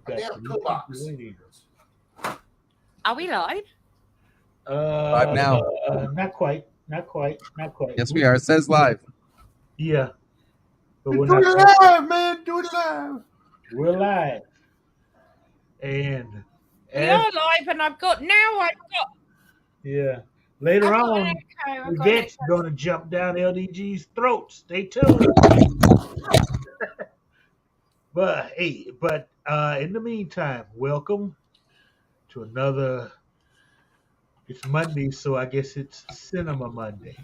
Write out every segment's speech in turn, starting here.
got Damn three toolbox. people waiting. Are we live? Live now. Not quite. Yes, we are. It says live. Yeah. But Do we're it not. live, man. Do it live. We're live. And We are live, and I've got yeah. Later I've got on, an echo. I've got an Yvette's echo. gonna jump down LDG's throat. Stay tuned. But in the meantime, welcome to another. It's Monday, so I guess it's Cinema Monday.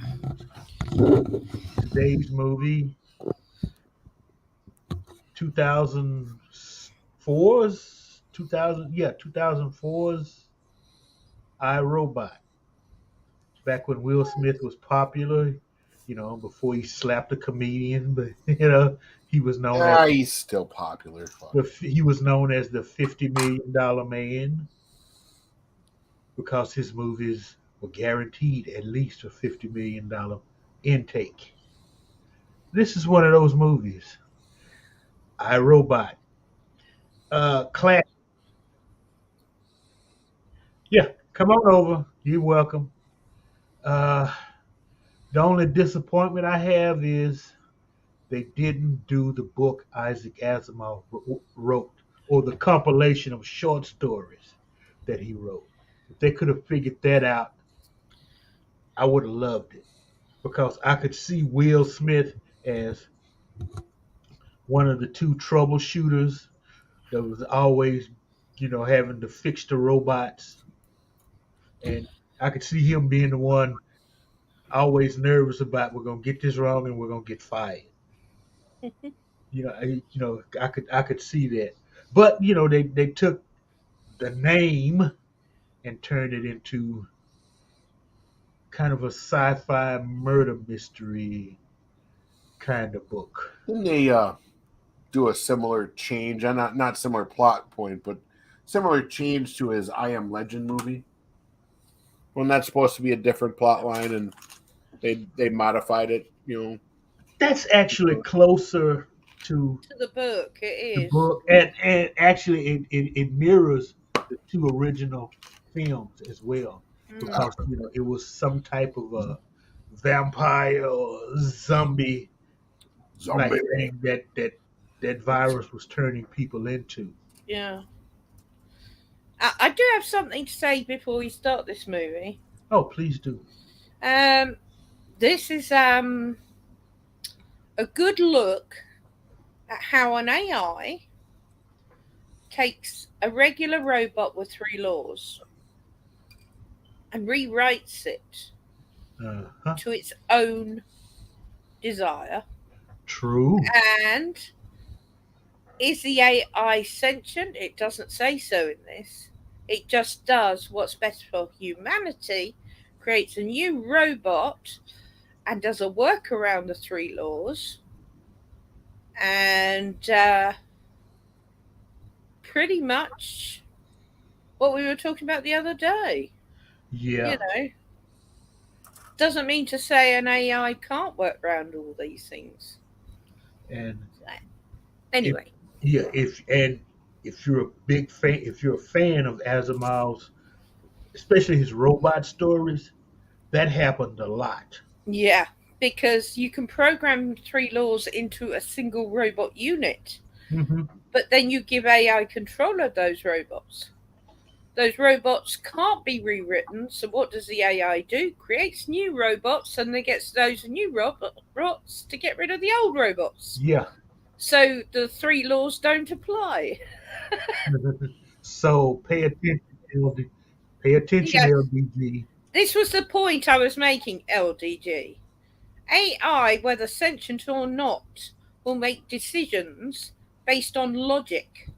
Today's movie, 2004's I, Robot. Back when Will Smith was popular, before he slapped a comedian, but he was known He's still popular. he was known as the $50 million man because his movies were guaranteed at least a $50 million intake. This is one of those movies. I, Robot. Class. Yeah, come on over. You're welcome. The only disappointment I have is they didn't do the book Isaac Asimov wrote or the compilation of short stories that he wrote. If they could have figured that out, I would have loved it because I could see Will Smith as one of the two troubleshooters that was always, having to fix the robots. And I could see him being the one always nervous about we're gonna get this wrong and we're gonna get fired. I could see that. But they took the name and turned it into kind of a sci-fi murder mystery kind of book. Didn't they do a similar change? Not similar plot point, but similar change to his I Am Legend movie? When that's supposed to be a different plot line, and they modified it. That's actually closer to the book. It is. the book, and actually it mirrors the two original films as well, because it was some type of a vampire or zombie like thing that virus was turning people into. Yeah. I do have something to say before we start this movie. Oh, please do. This is a good look at how an AI takes a regular robot with 3 laws and rewrites it to its own desire. True. And is the AI sentient? It doesn't say so in this. It just does what's best for humanity, creates a new robot, and does a work around the 3 laws. And pretty much what we were talking about the other day. Yeah. Doesn't mean to say an AI can't work around all these things. And anyway. If you're a big fan, if you're a fan of Asimov's, especially his robot stories, that happened a lot. Yeah, because you can program 3 laws into a single robot unit, but then you give AI control of those robots. Those robots can't be rewritten, so what does the AI do? Creates new robots, and then gets those new robots to get rid of the old robots. Yeah. So the 3 laws don't apply. So pay attention, LDG. This was the point I was making, LDG. AI, whether sentient or not, will make decisions based on logic.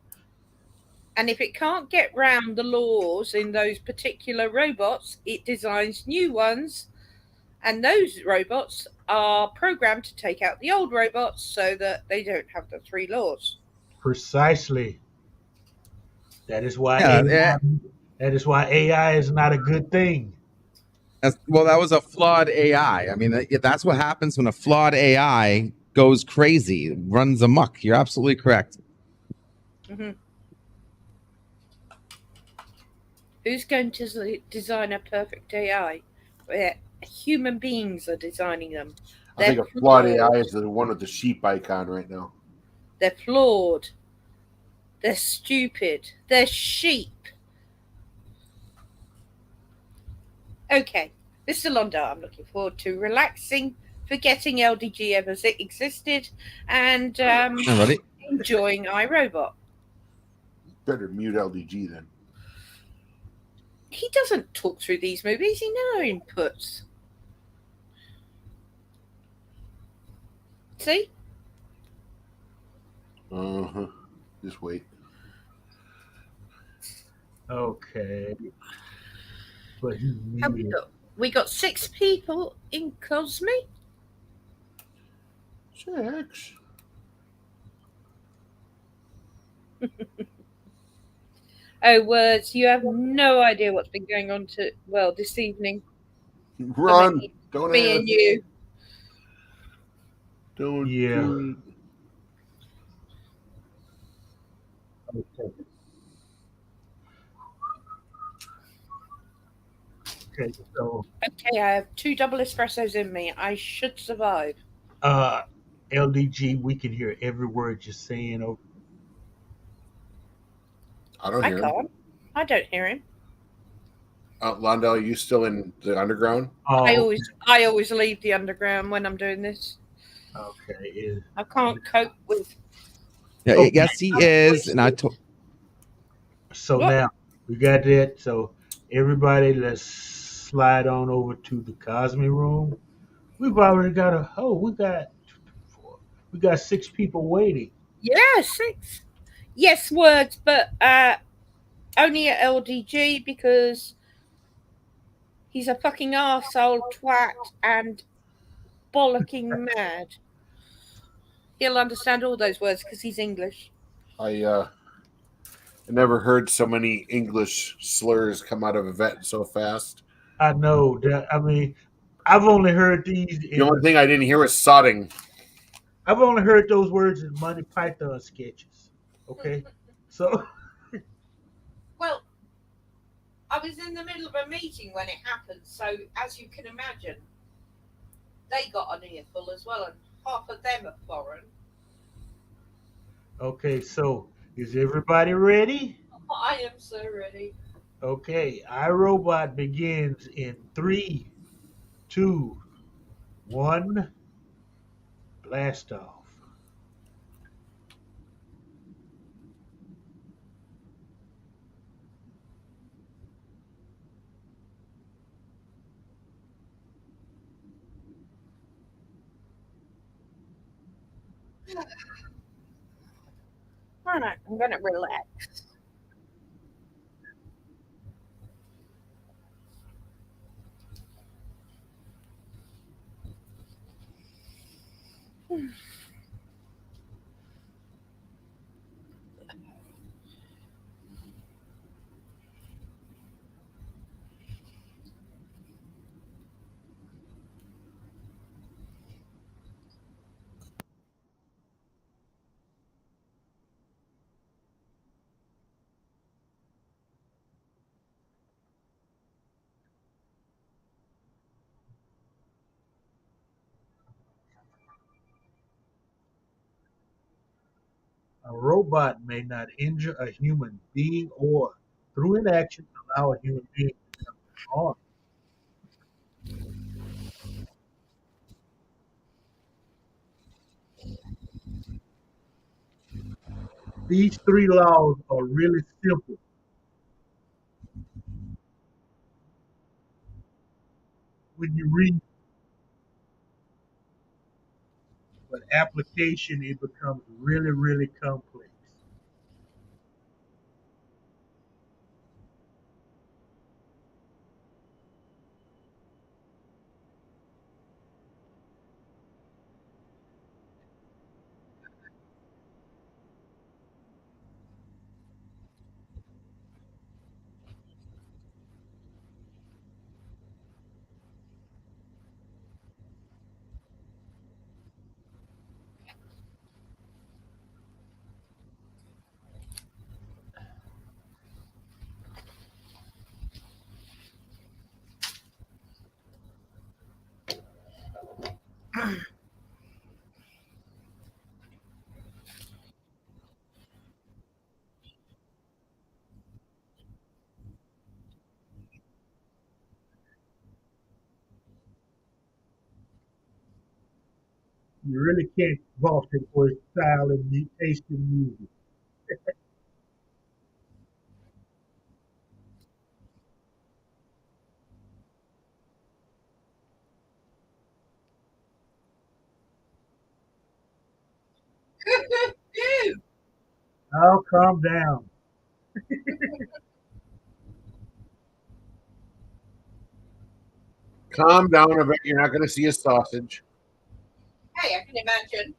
And if it can't get round the laws in those particular robots, it designs new ones. And those robots are programmed to take out the old robots so that they don't have the 3 laws. Precisely. That is why AI is not a good thing. Well, that was a flawed AI. I mean, that's what happens when a flawed AI goes crazy, runs amok. You're absolutely correct. Who's going to design a perfect AI? Where human beings are designing them. I think a flawed AI is the one with the sheep icon right now. They're flawed. They're stupid. They're sheep. Okay, Mr. Londell, I'm looking forward to relaxing, forgetting LDG ever existed, and enjoying iRobot. Better mute LDG then. He doesn't talk through these movies. He never inputs. See? Just wait. Okay. But he's muted. We got 6 people in Cosme. 6. Oh, words! You have no idea what's been going on this evening. Run! Don't me ask. And you. Don't. Yeah. Do Okay. Okay, so. Okay, I have 2 double espressos in me. I should survive. LDG, we can hear every word you're saying. Over. I don't hear him. I don't hear him. Londell, are you still in the underground? I always leave the underground when I'm doing this. Okay. I can't cope with. Yeah, okay. Yes, he is, and I told. So what? Now we got that. So everybody, let's slide on over to the Cosme room. We've already got we got 6 people waiting. Yeah, 6. Yes, words, but only at LDG because he's a fucking arsehole, twat, and bollocking mad. He'll understand all those words because he's English. I never heard so many English slurs come out of a vet so fast. I know that. I mean, I've only heard these. The only thing I didn't hear was sodding. I've only heard those words in Monty Python sketches. Okay, so. Well, I was in the middle of a meeting when it happened, so as you can imagine, they got an earful as well, and half of them are foreign. Okay, so is everybody ready? I am so ready. Okay, iRobot begins in 3, 2, 1. Blast off. All right, I'm going to relax. A robot may not injure a human being or, through inaction, allow a human being to become harmed. These 3 laws are really simple. When you read, but application, it becomes really, really complex. You really can't fault him for his style and taste in music. Oh, calm down. Calm down a bit. You're not going to see a sausage. Hey, I can imagine.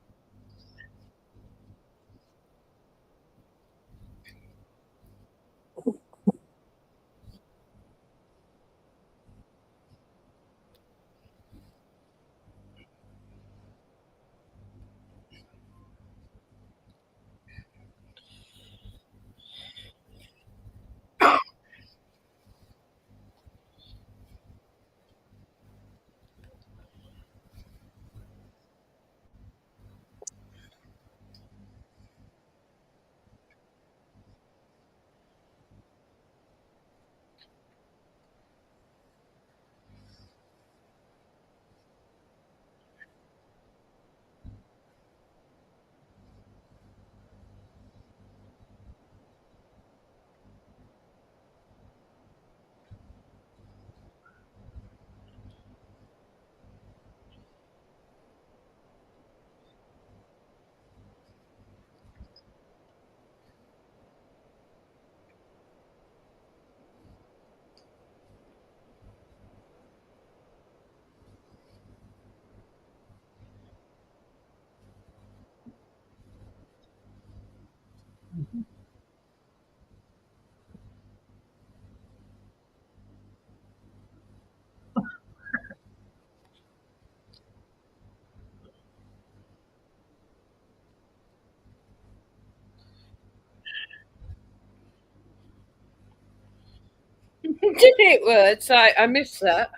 Did it words? I missed that.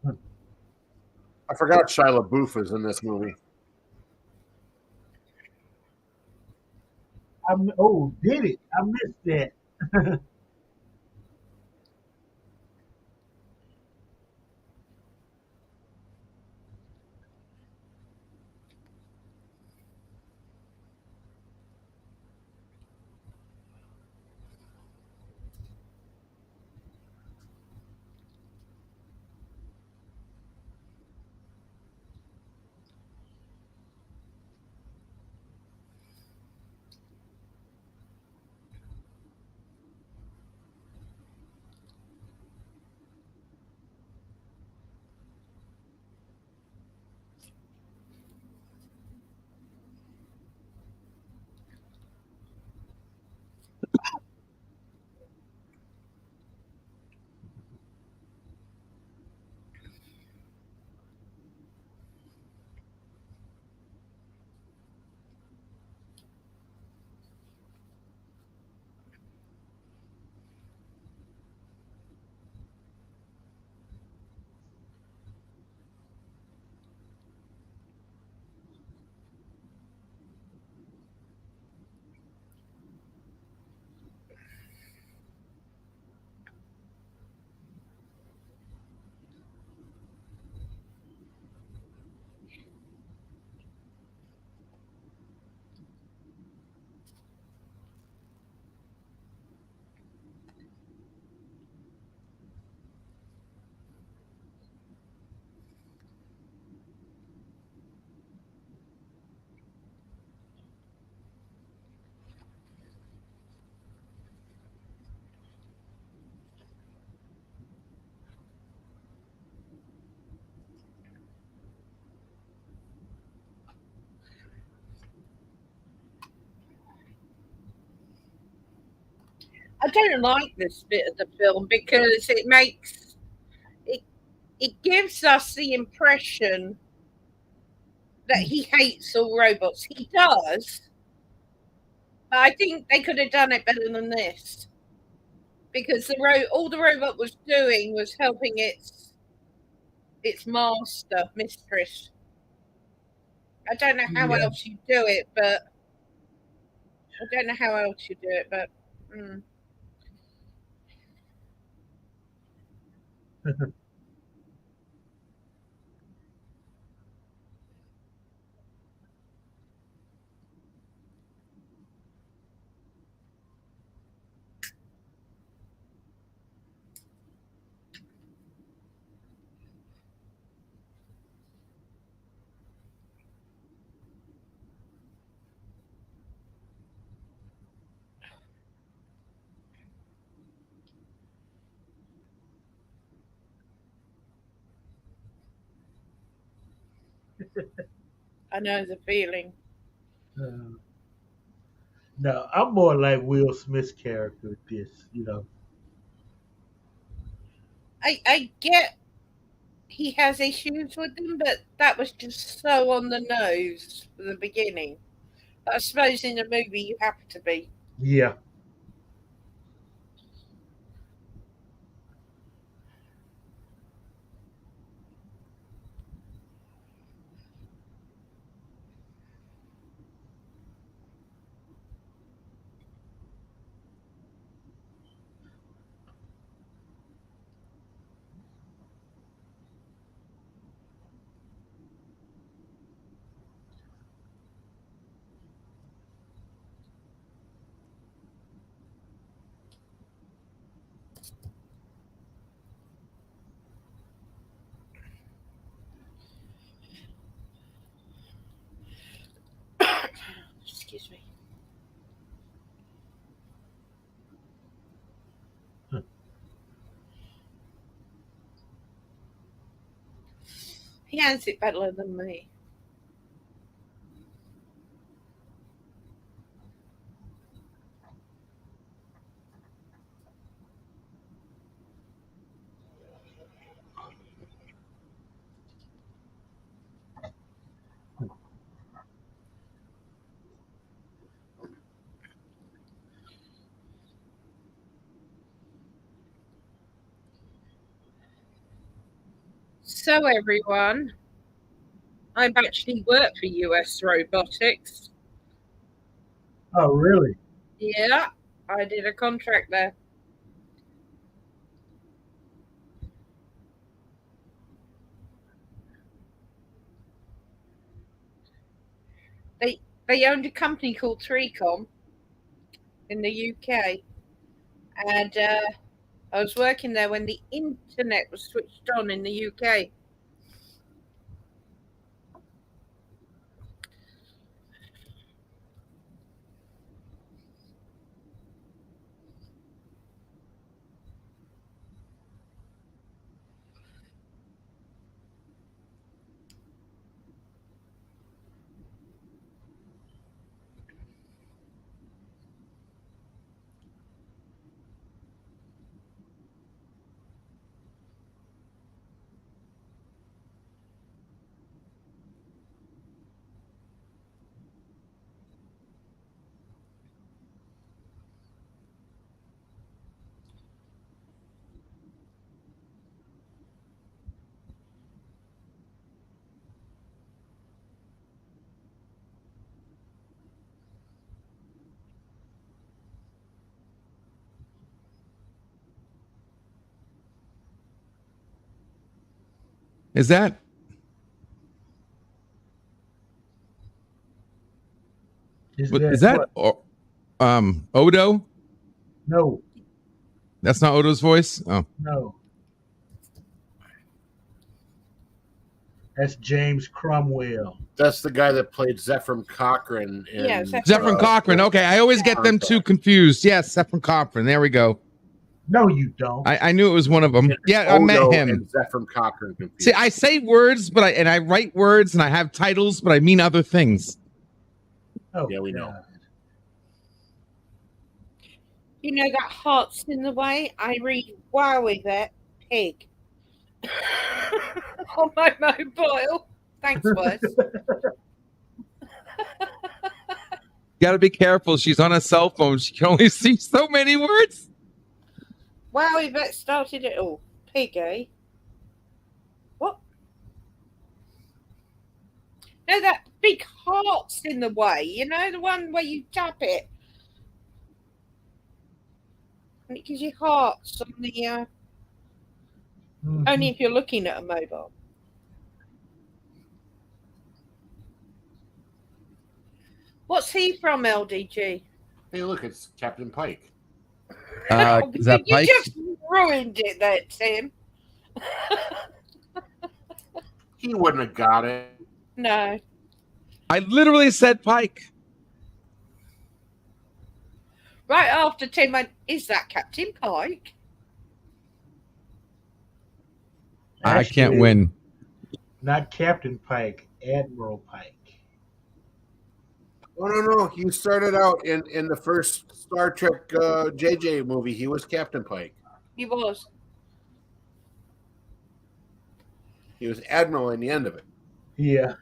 I forgot Shia LaBeouf is in this movie. Oh, did it? I missed that. I don't like this bit of the film because it it gives us the impression that he hates all robots. He does, but I think they could have done it better than this because all the robot was doing was helping its master mistress. I don't know how Yeah. else you do it, but I don't know how else you do it, but mm. I know the feeling. Uh, no, I'm more like Will Smith's character. This. I get he has issues with them, but that was just so on the nose for the beginning. But I suppose in a movie you have to be. Yeah. Excuse me. He has it better than me. So everyone, I've actually worked for US Robotics. Oh, really? Yeah, I did a contract there. They owned a company called 3Com in the UK, and I was working there when the internet was switched on in the UK. Is that Is is that that what? Odo? No, That's not Odo's voice. Oh, no. That's James Cromwell. That's the guy that played Zephram Cochrane in Yeah, Zephram Zephram Cochrane. Okay, I always get them two confused. Yes, Zephram Cochrane. There we go. No, you don't. I knew it was one of them. Yeah, I met Odo him. and Zephram Cochrane confused. See, I say words, but I write words and I have titles, but I mean other things. Oh, Yeah, we know. God. You know that heart's in the way? I read wow with that pig on my mobile. Thanks, Wes. Got to be careful. She's on a cell phone. She can only see so many words. Wow, that started it all. Pig, eh? What? No, that big heart's in the way. You know, the one where you tap it. And it gives you hearts on the... Mhm. Only if you're looking at a mobile. What's he from, LDG? Hey, look, it's Captain Pike. Is that You Pike? just ruined it there, Tim. He wouldn't have got it. No. I literally said Pike. Right after Tim went, is that Captain Pike? I can't Actually, win. Not Captain Pike. Admiral Pike. Oh no, he started out in the first Star Trek JJ movie. He was Captain Pike. He was. He was Admiral in the end of it. Yeah.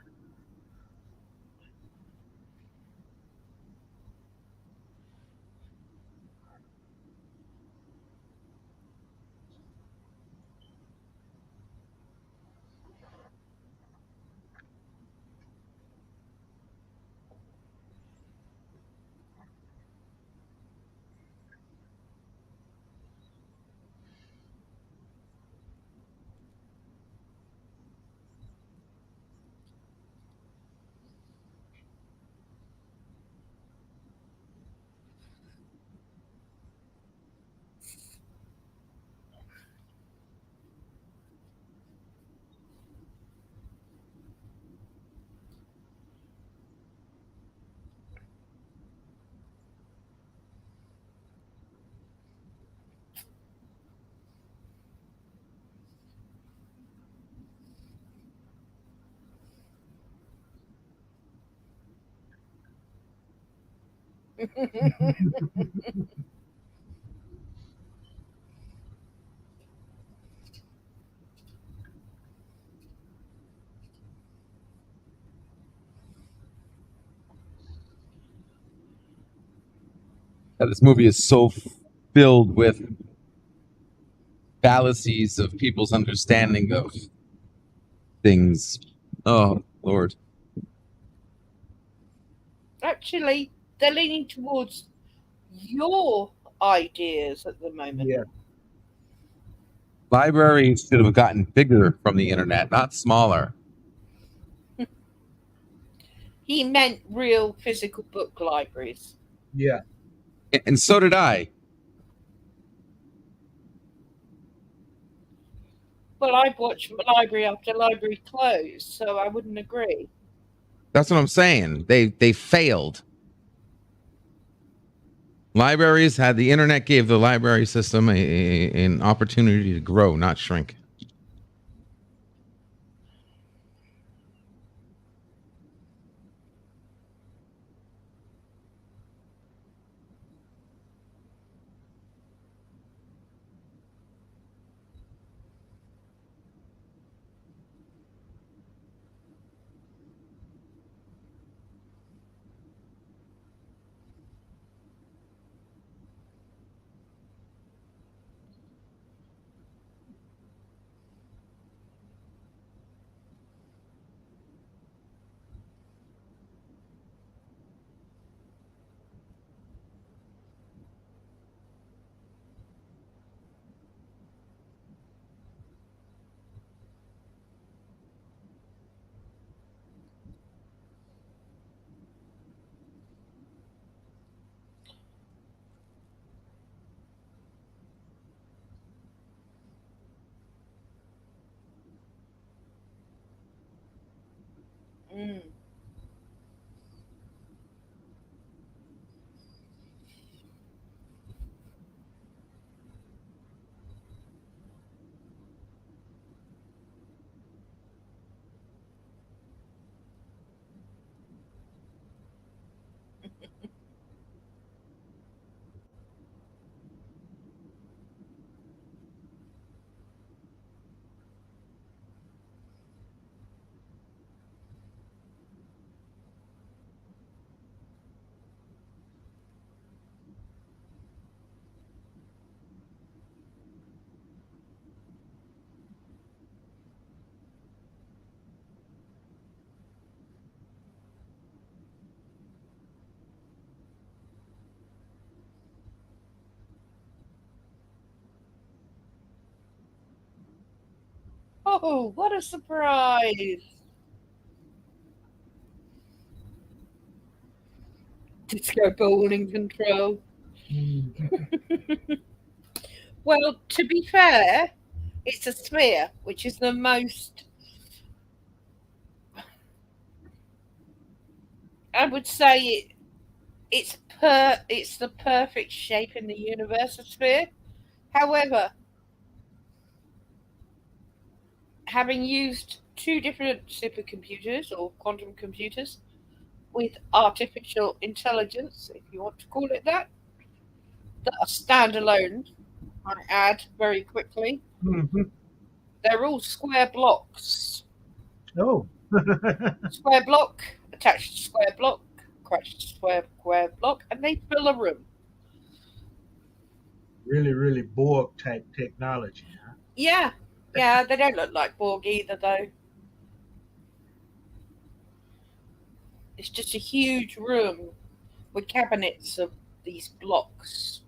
This movie is so filled with fallacies of people's understanding of things. Oh, Lord. Actually, they're leaning towards your ideas at the moment. Yeah. Libraries should have gotten bigger from the internet, not smaller. He meant real physical book libraries. Yeah. And so did I. Well, I've watched library after library close, so I wouldn't agree. That's what I'm saying. They failed. Libraries had the internet gave the library system an opportunity to grow, not shrink. Mm. Oh, what a surprise! Disco ball in control. Mhm. Well, to be fair, it's a sphere, which is the most, I would say, it's the perfect shape in the universe, a sphere. However, having used two different supercomputers or quantum computers with artificial intelligence, if you want to call it that are standalone, I add very quickly. Hmm. They're all square blocks. Oh. Square block, attached to square block, attached to square block, and they fill a room. Really, really Borg type technology, huh? Yeah, yeah, they don't look like Borg either, though. It's just a huge room with cabinets of these blocks.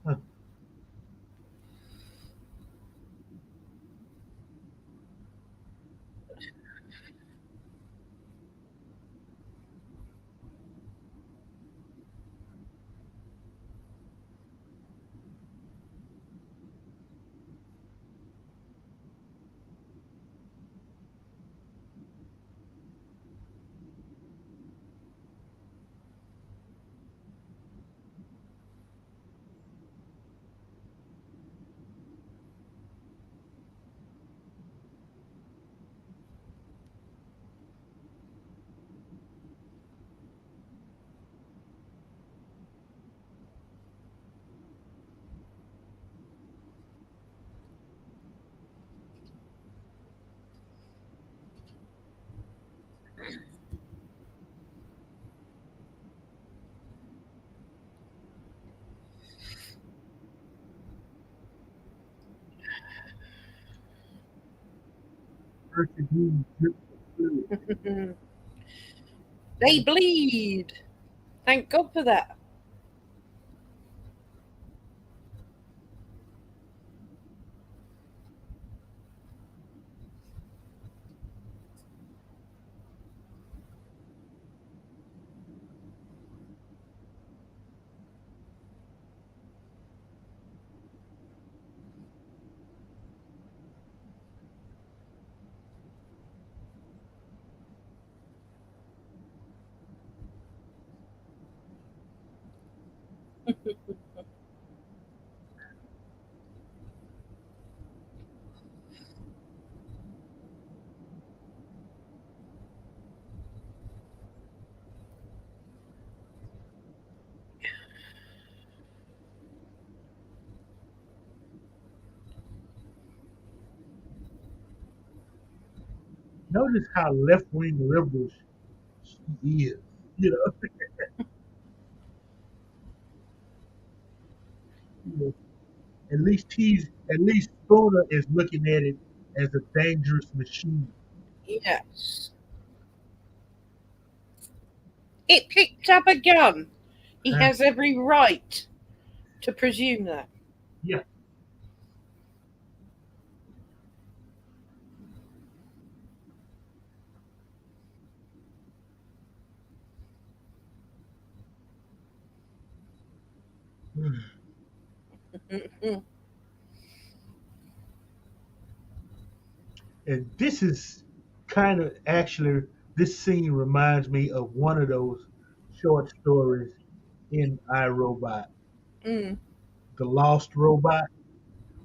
Huh. Persecuting drips of fluid. They bleed. Thank God for that. Notice how left wing liberals he is. You know, at least Spooner is looking at it as a dangerous machine. Yes. It picked up a gun. He Huh? has every right to presume that. Yeah. Mhm. And this is kind of actually, this scene reminds me of one of those short stories in iRobot, Mm. The Lost Robot.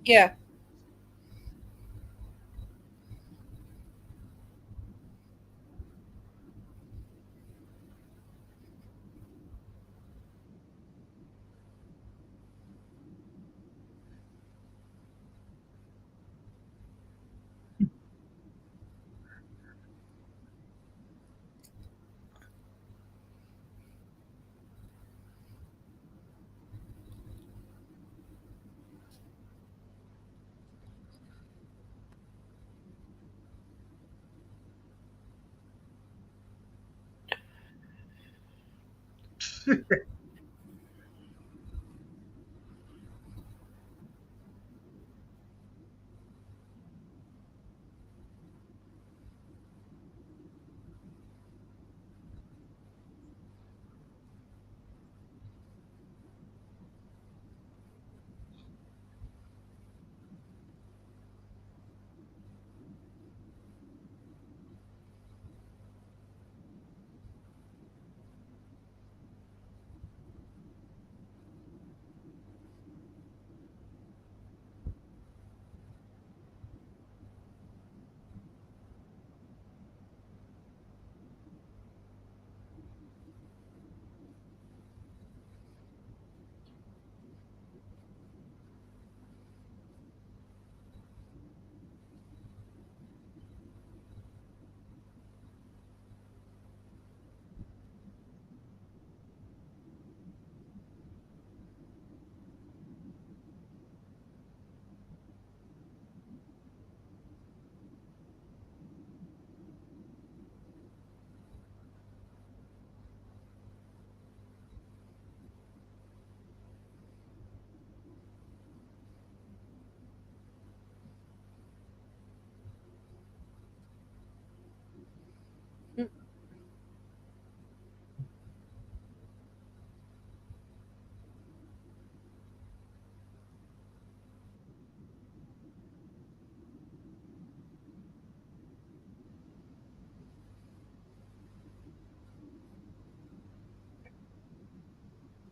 Yeah.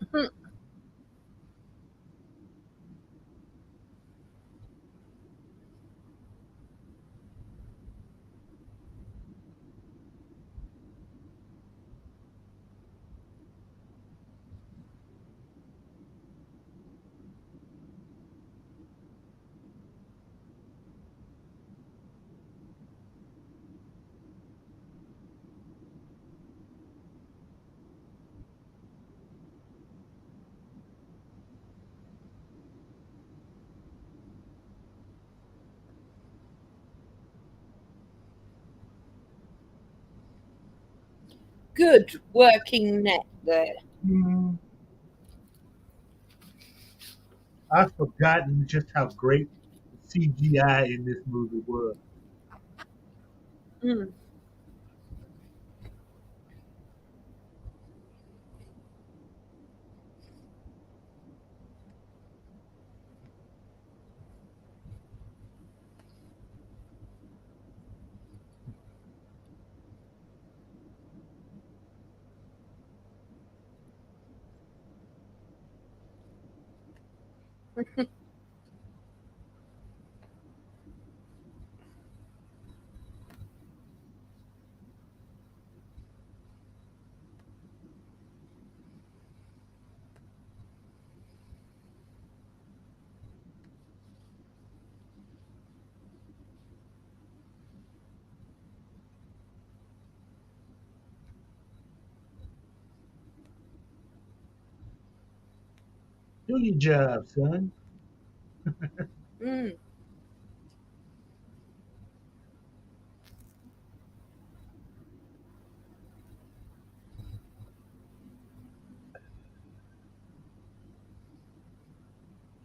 Mhm. Good working net there. Hmm, I've forgotten just how great the CGI in this movie was. Mm. Do your job, son. Mm.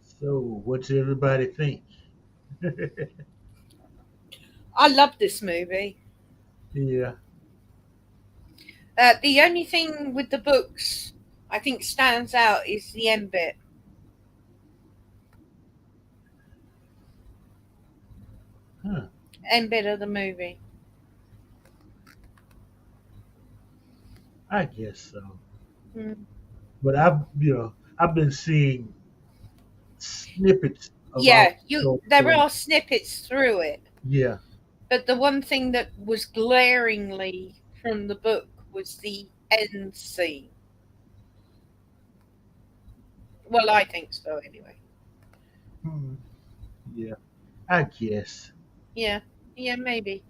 So, what's everybody think? I love this movie. Yeah. The only thing with the books I think stands out is the end bit. Huh. End bit of the movie. I guess so. Mm. But I've been seeing snippets of all Yeah, those there stories. are snippets through it, Yeah. but the one thing that was glaringly from the book was the end scene. Well, I think so anyway. Hmm. Yeah. I guess. Yeah, yeah, maybe.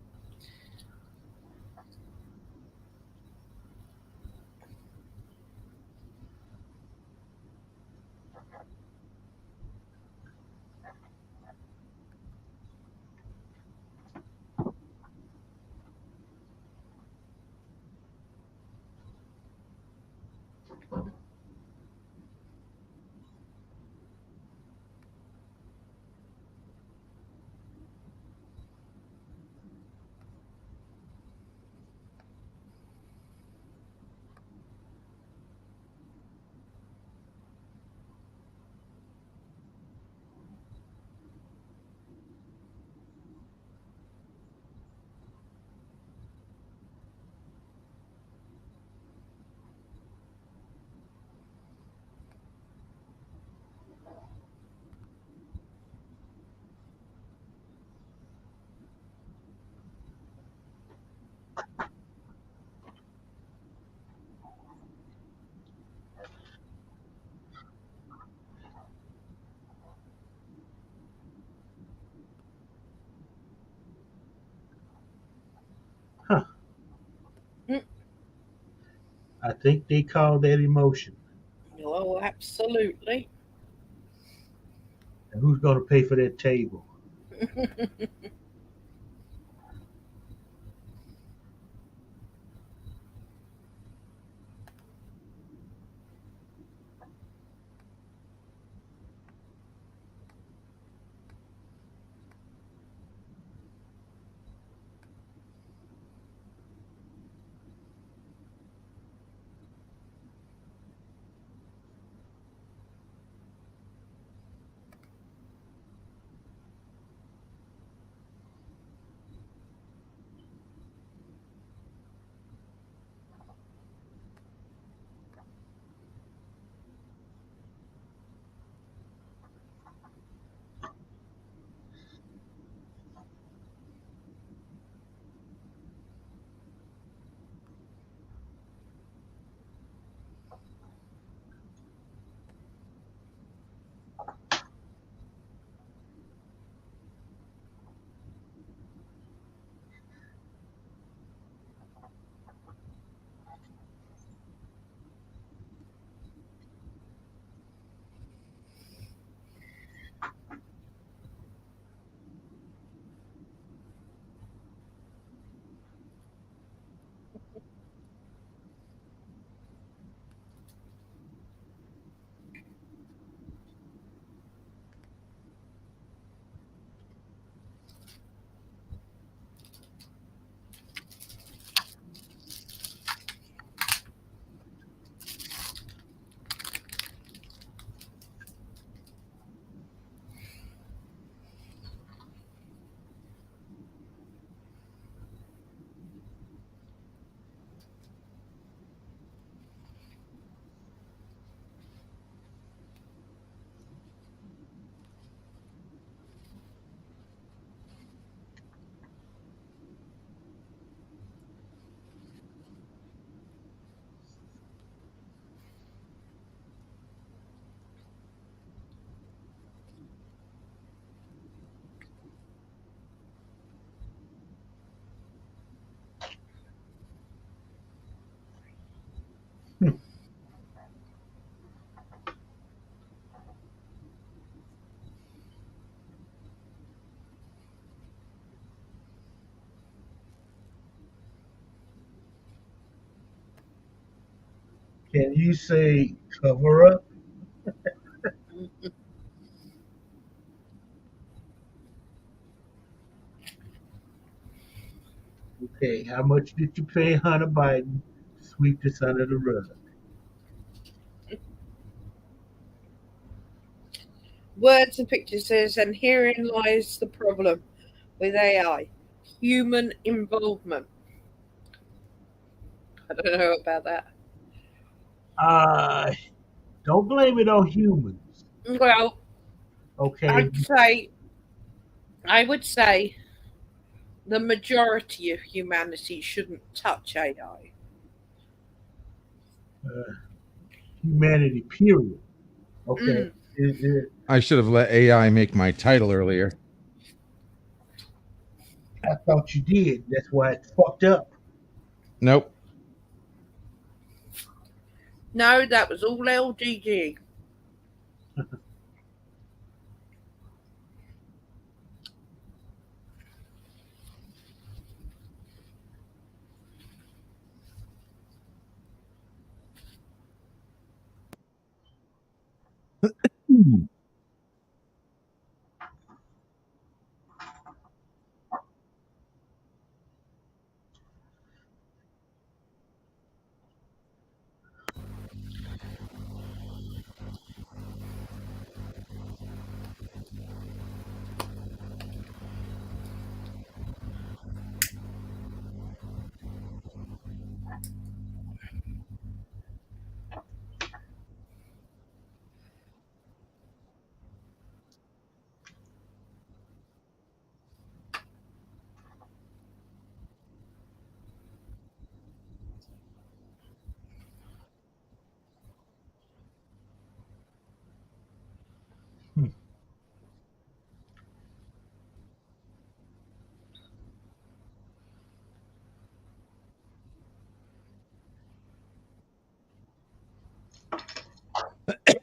Huh. Mm. I think they call that emotion. Oh, absolutely. And who's going to pay for that table? Can you say cover up? Okay, how much did you pay Hunter Biden to sweep this under the rug? Words and pictures says, and herein lies the problem with AI: human involvement. I don't know about that. Uh, don't blame it on humans. Well, Okay, I would say the majority of humanity shouldn't touch AI. uh, humanity, period. Okay, Mm. I should have let AI make my title earlier. I thought you did. That's why it's fucked up. Nope. No, that was all LGG.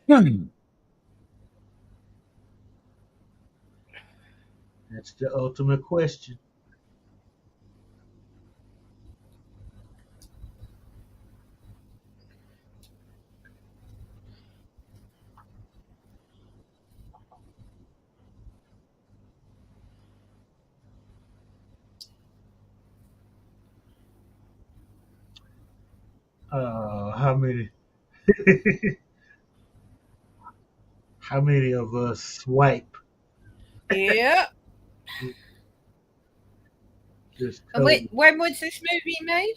Hmm. That's the ultimate question. How many? How many of us swipe Yeah. this And code? when was this movie made?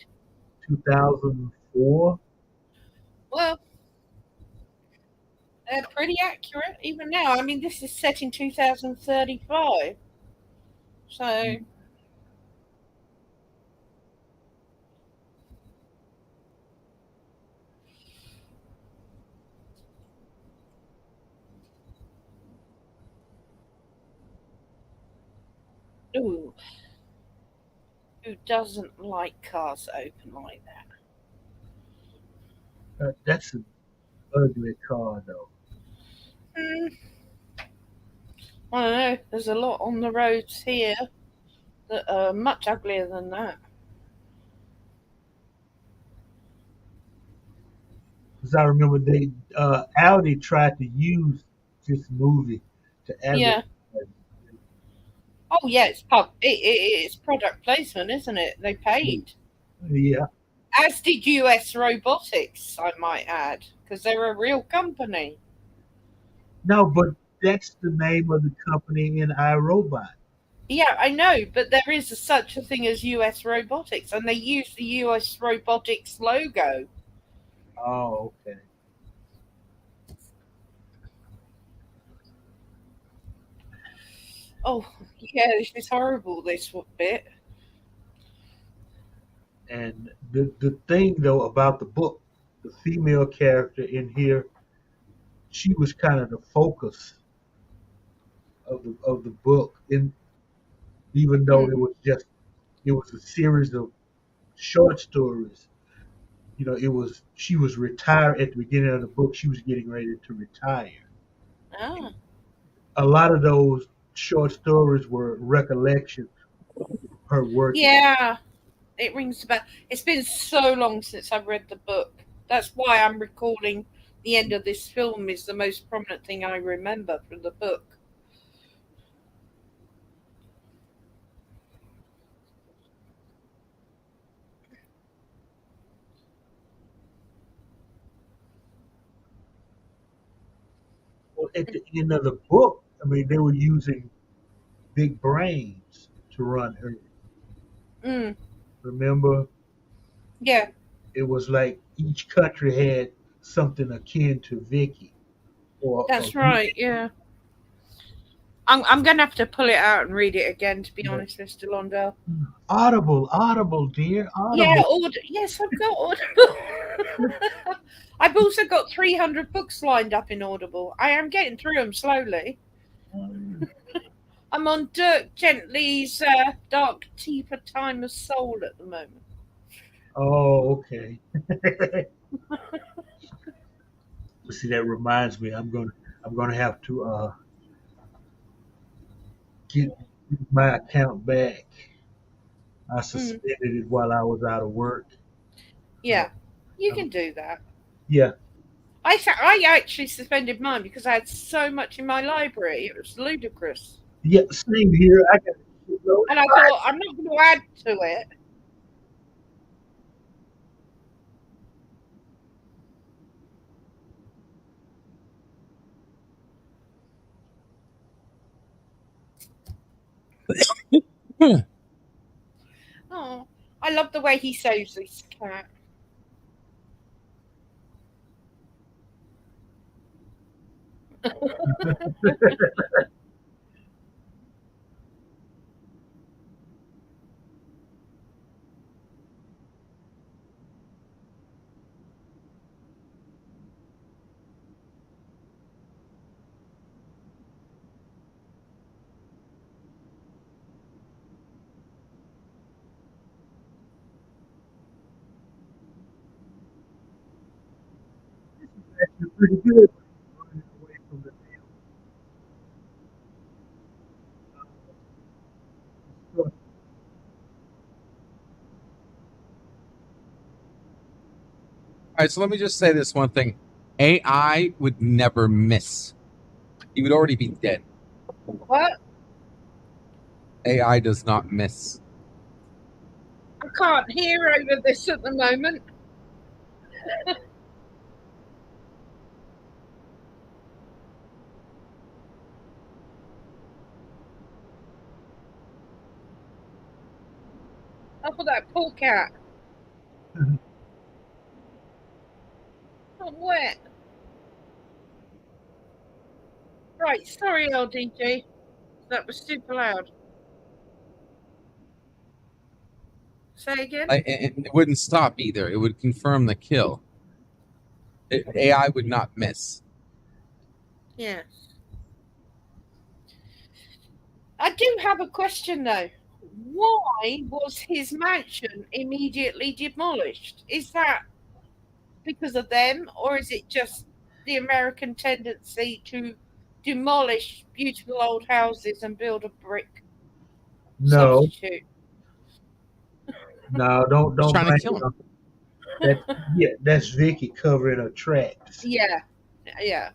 2004. Well, they're pretty accurate even now. I mean, this is set in 2035. So, ooh, who doesn't like cars that open like that? That's an ugly car, though. Hmm, I don't know. There's a lot on the roads here that are much uglier than that. Because I remember Audi tried to use this movie to advertise. Yeah. Oh, yeah. It's product placement, isn't it? They paid. Yeah. As did US Robotics, I might add, because they're a real company. No, but that's the name of the company in iRobot. Yeah, I know, but there is such a thing as US Robotics, and they use the US Robotics logo. Oh, okay. Oh, yeah, this is horrible, this bit. And the thing though about the book, the female character in here, she was kind of the focus of the book. And even though Hmm. it was a series of short stories, she was retired at the beginning of the book. She was getting ready to retire. Ah. A lot of those short stories were recollections of her working. Yeah, it rings about. It's been so long since I've read the book. That's why I'm recalling the end of this film is the most prominent thing I remember from the book. Well, at the end of the book, I mean, they were using big brains to run Earth. Mm, Remember, yeah, it was like each country had something akin to Vicky or that's right. Yeah, I'm going to have to pull it out and read it again. To be yeah. honest, Mr. Londell. Audible, Audible, dear, Yeah, Audible. yes, I've got Audible. I've also got 300 books lined up in Audible. I am getting through them slowly. I'm on Dirk Gently's Dark Deeper Time of Soul at the moment. Oh, okay. See, that reminds me, I'm gonna have to get my account back. I Mm, suspended it while I was out of work. Uh, yeah, you um, can do that. yeah, I actually suspended mine because I had so much in my library. It was ludicrous. yeah, same here. I got a shitload And I thought, I'm not going to add to it. Oh, I love the way he saves this cat. actually pretty good. Running away from the damn stuff. All right, so let me just say this one thing. AI would never miss. He would already be dead. What? AI does not miss. I can't hear over this at the moment. Oh, for that poor cat. I'm wet. Right, sorry, LDG. That was super loud. Say again? It wouldn't stop either. It would confirm the kill. AI would not miss. Yeah. I do have a question though. Why was his mansion immediately demolished? Is that because of them, or is it just the American tendency to demolish beautiful old houses and build a brick No, substitute? no, don't Just don't trying to blame kill it him. on that. Yeah, that's Vicky covering her tracks. Yeah, yeah.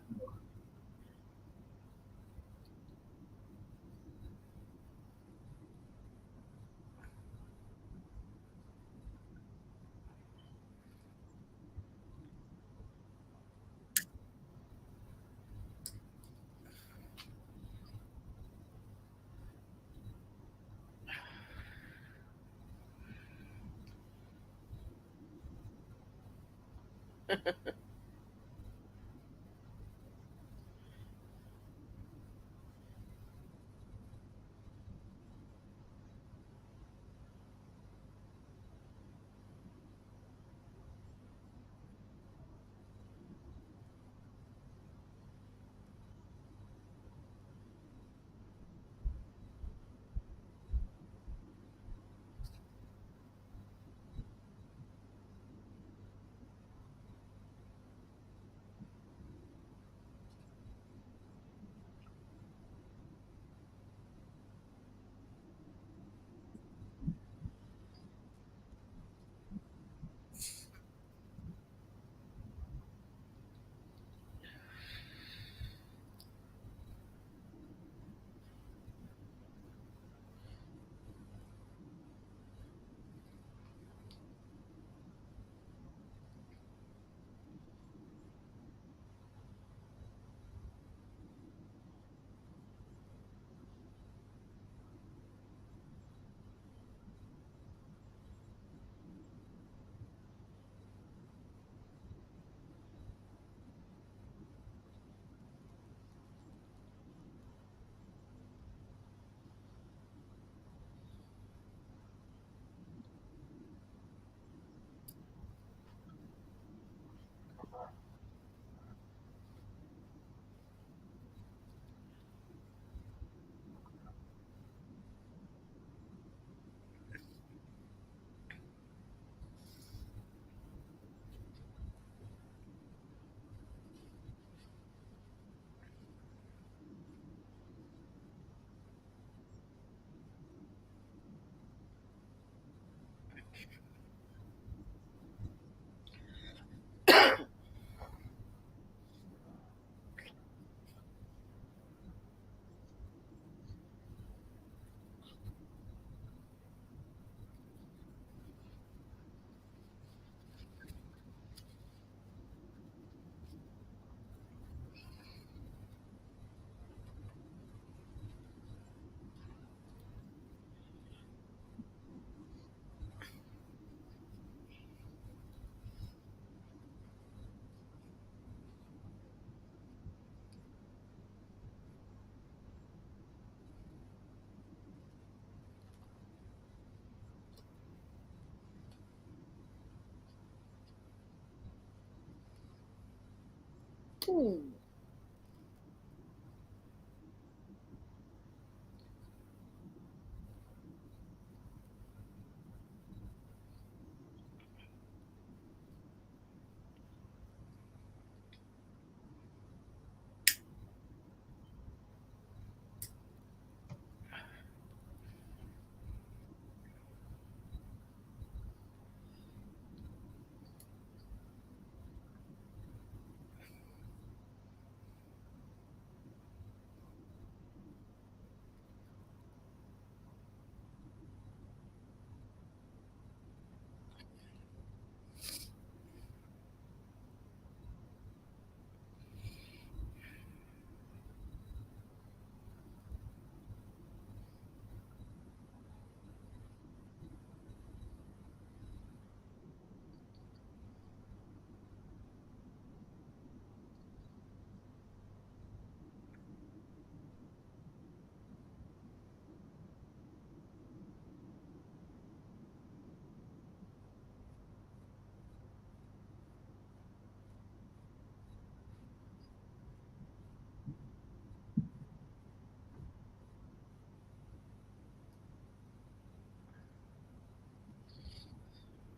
Ooh.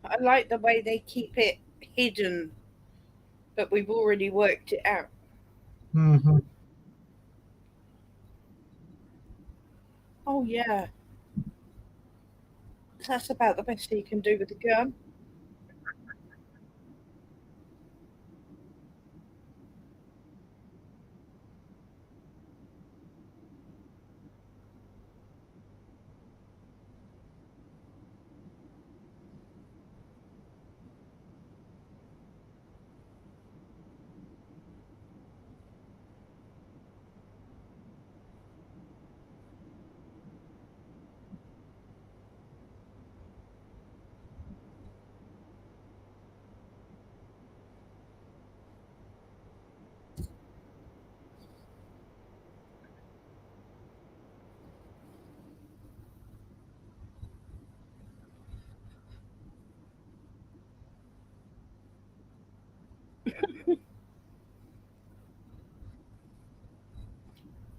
I like the way they keep it hidden, but we've already worked it out. Hmm. Oh yeah, that's about the best he can do with the gun.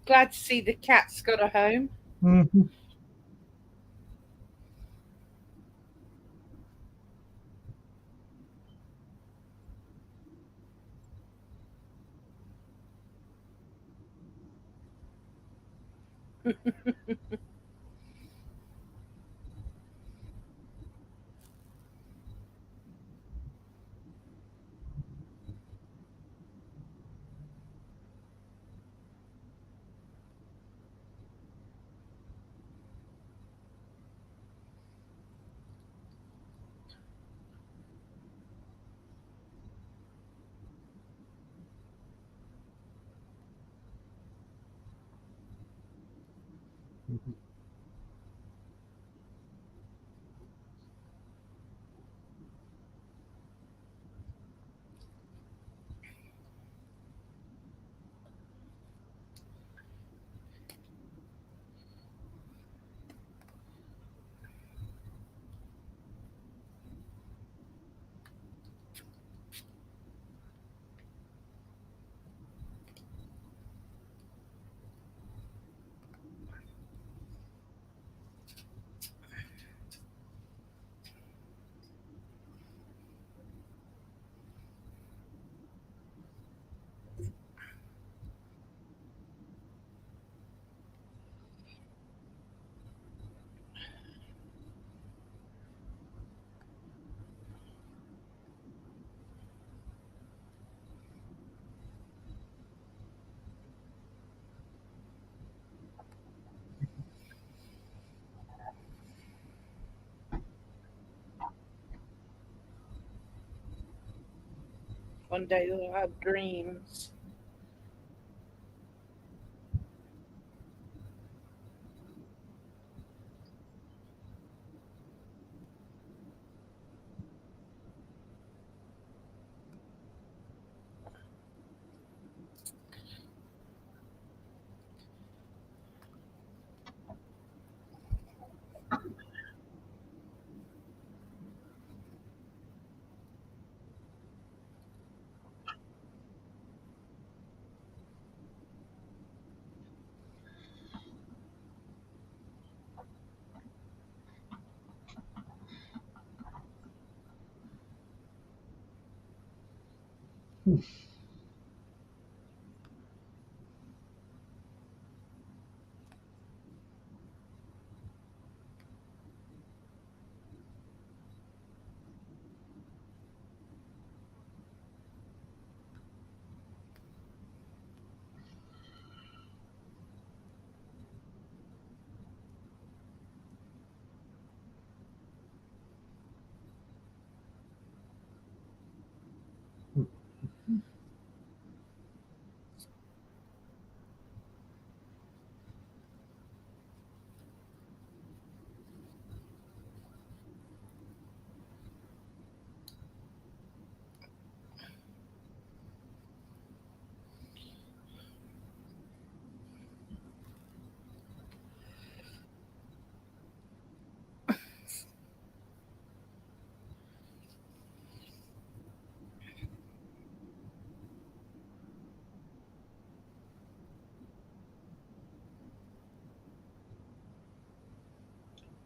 Glad to see the cat's got a home. Hmm. One day they'll have dreams.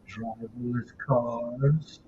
Driverless cars.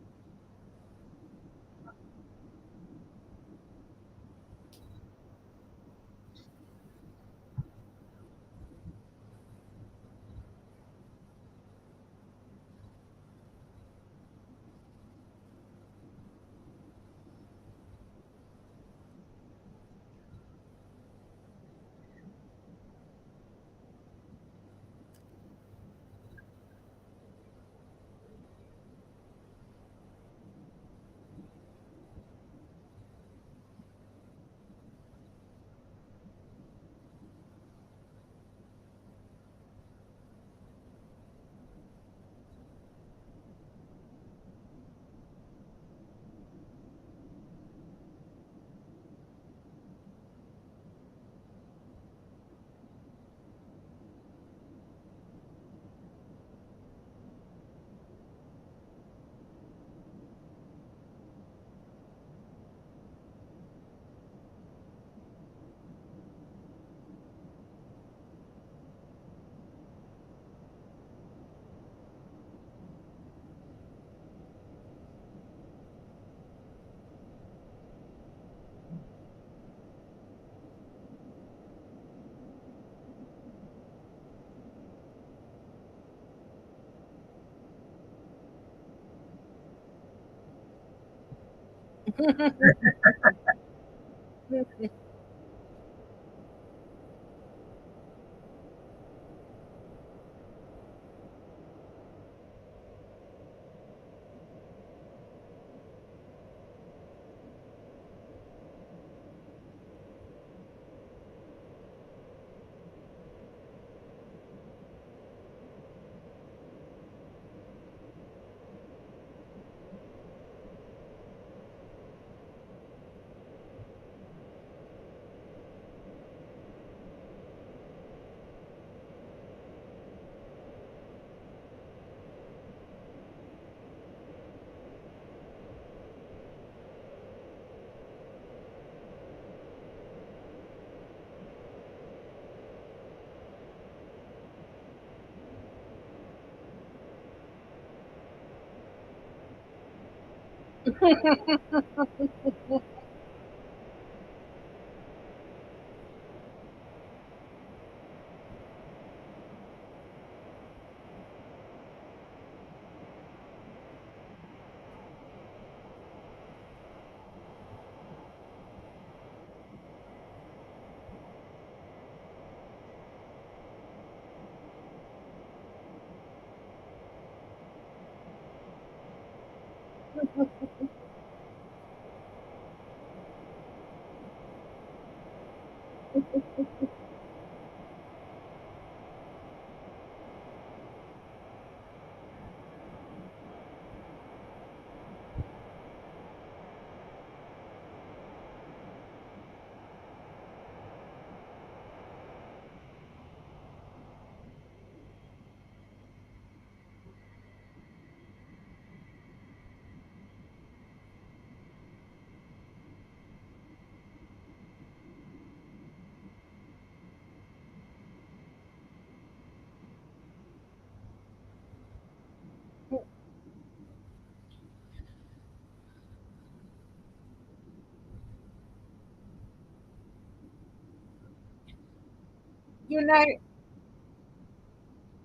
you know,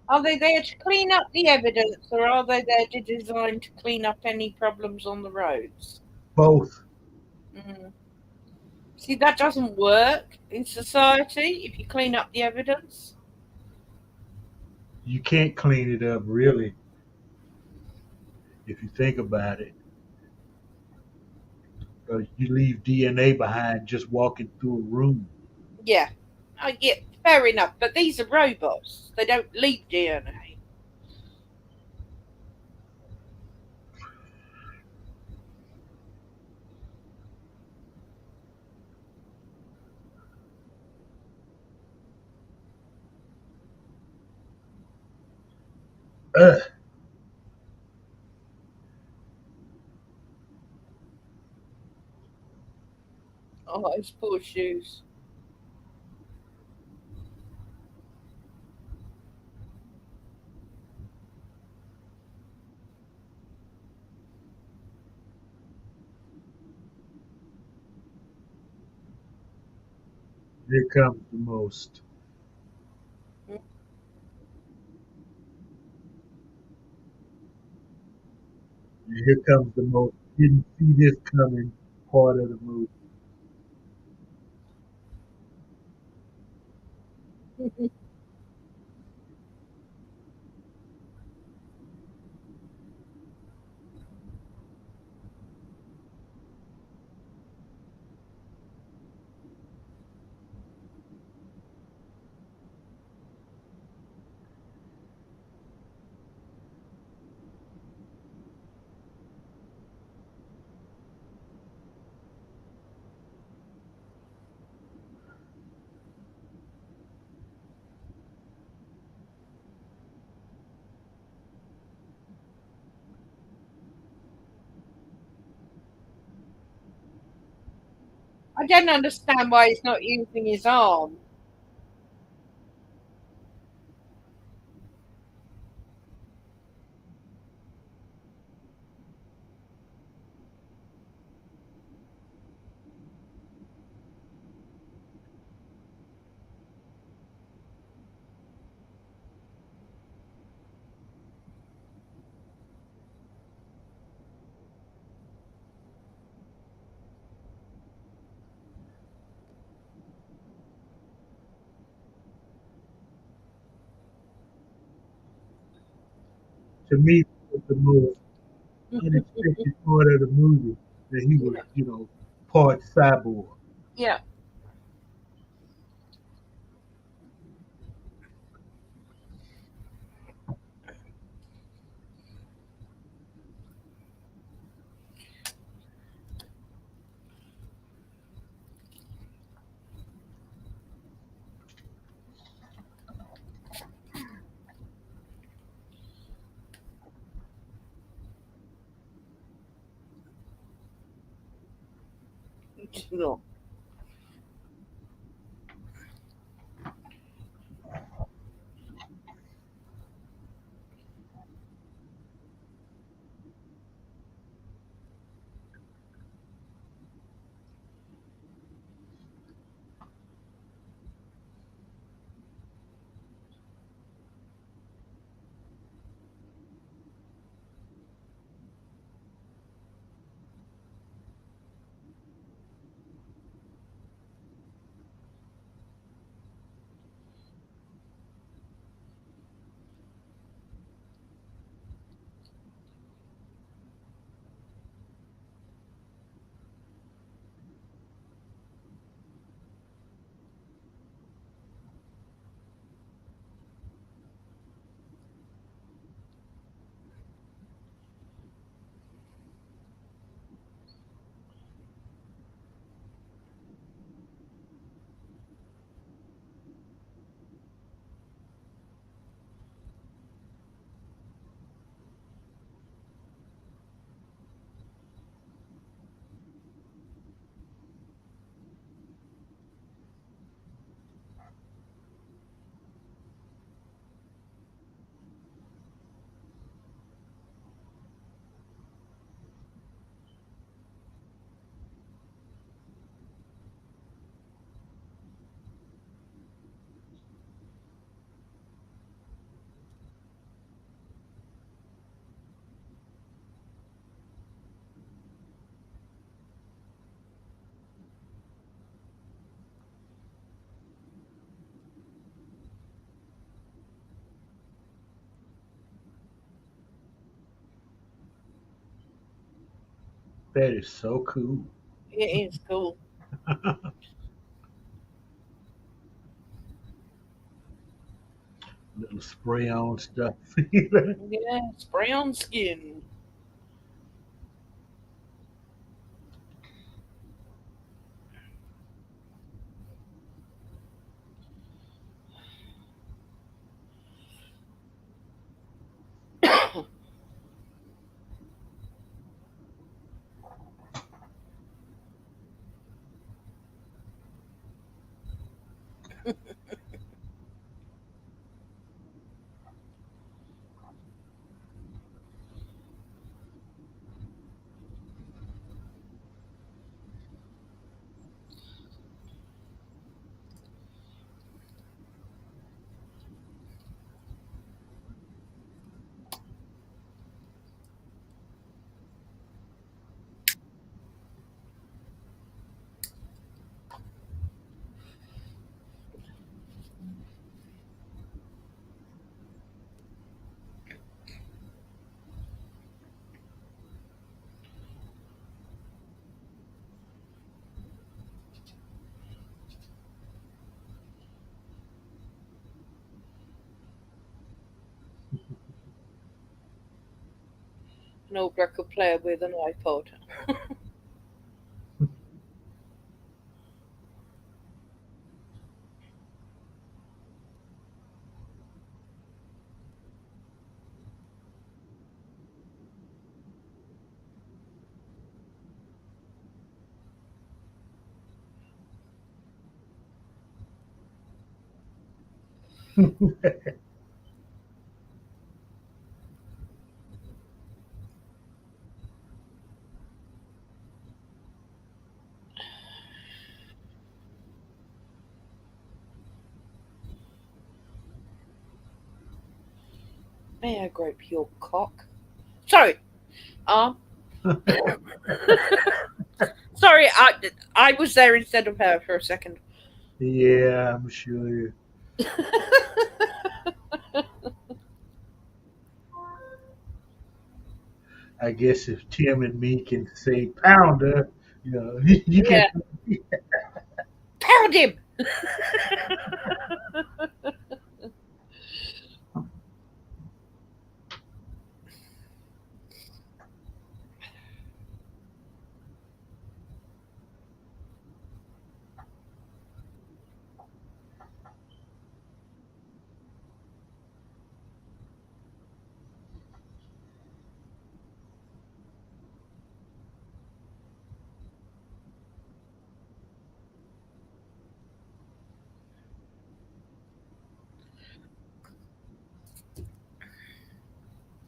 are they there to clean up the evidence, or are they there to design to clean up any problems on the roads? Both. Mm. See, that doesn't work in society if you clean up the evidence. You can't clean it up, really, if you think about it. You leave DNA behind just walking through a room. Yeah, I get fair enough, but these are robots. They don't leave DNA. Ugh. Oh, those poor shoes. Here comes the most. Here comes the most. Didn't see this coming part of the movie. I don't understand why he's not using his arm. To me, it was the most unexpected part of the movie that he was, Yeah, part cyborg. yeah. It's not. That is so cool. It is cool. Little spray on stuff. Yeah, spray on skin. An old record player with an iPod. May I grope your cock? Sorry, arm. Sorry, I was there instead of her for a second. Yeah, I'm sure. I guess if Tim and me can say pounder, you can. Yeah, pound him.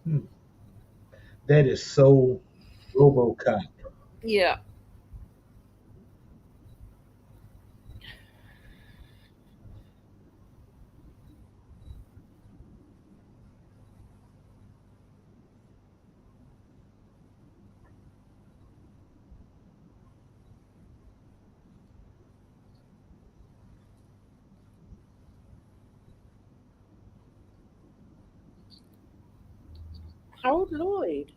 Hmm, that is so RoboCop. Yeah. Harold Lloyd.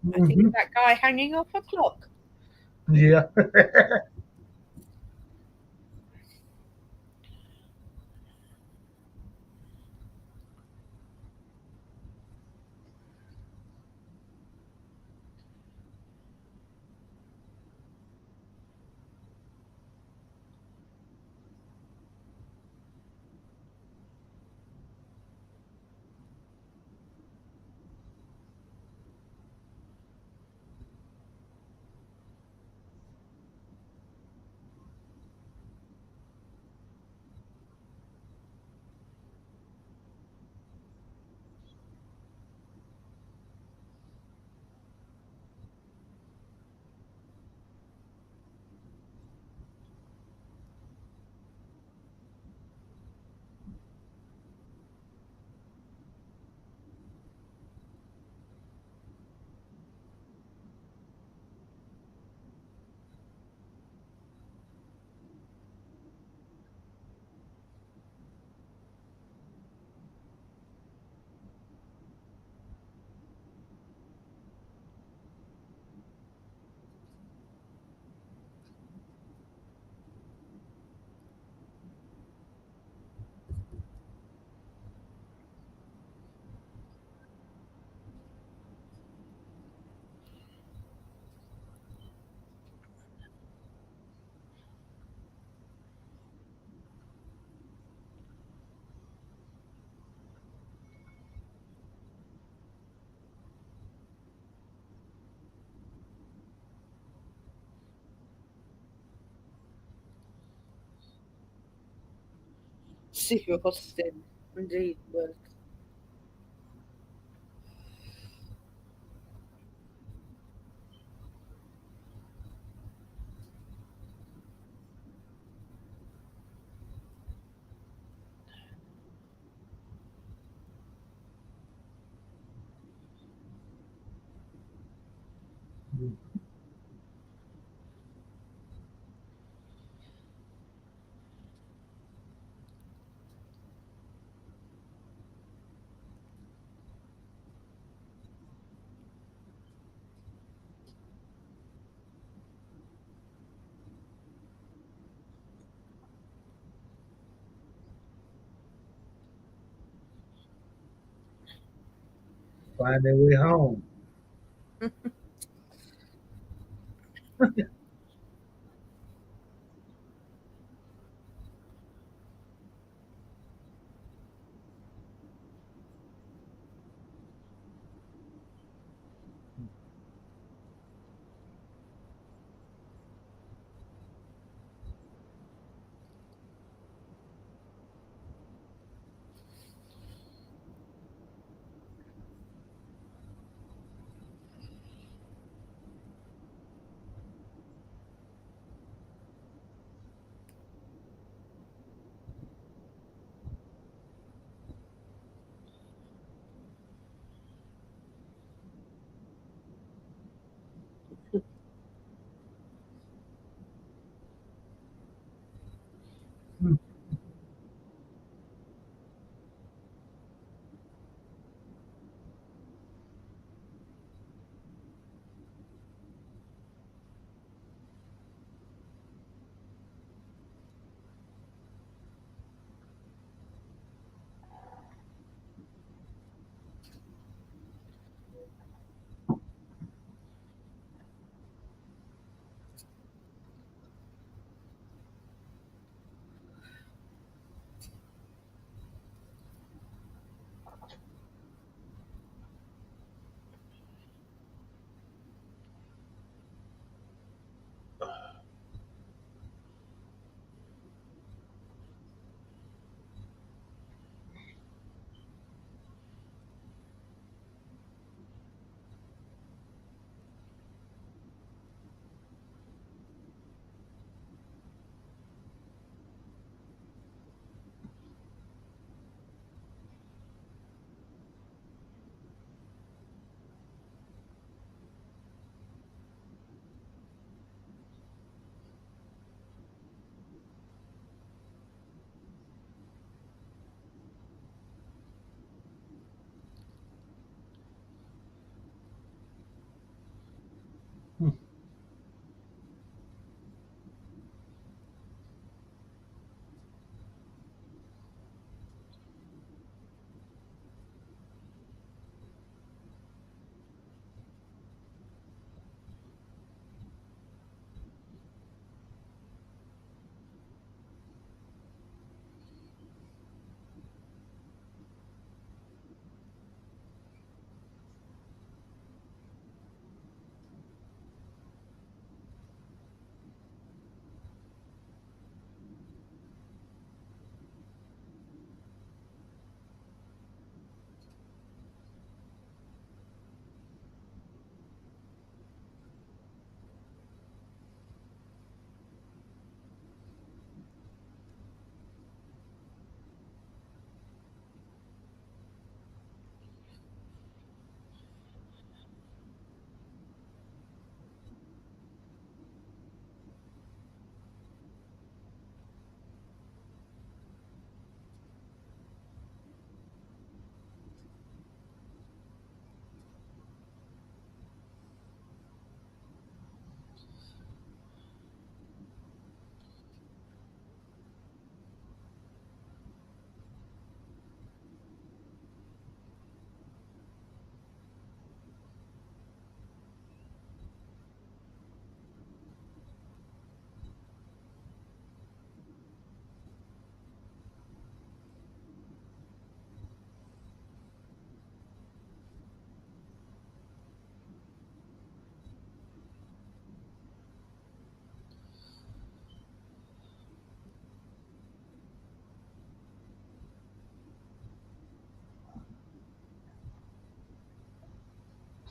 I think Hmm. of that guy hanging off a clock. Yeah. Austin, indeed was. Find their way home.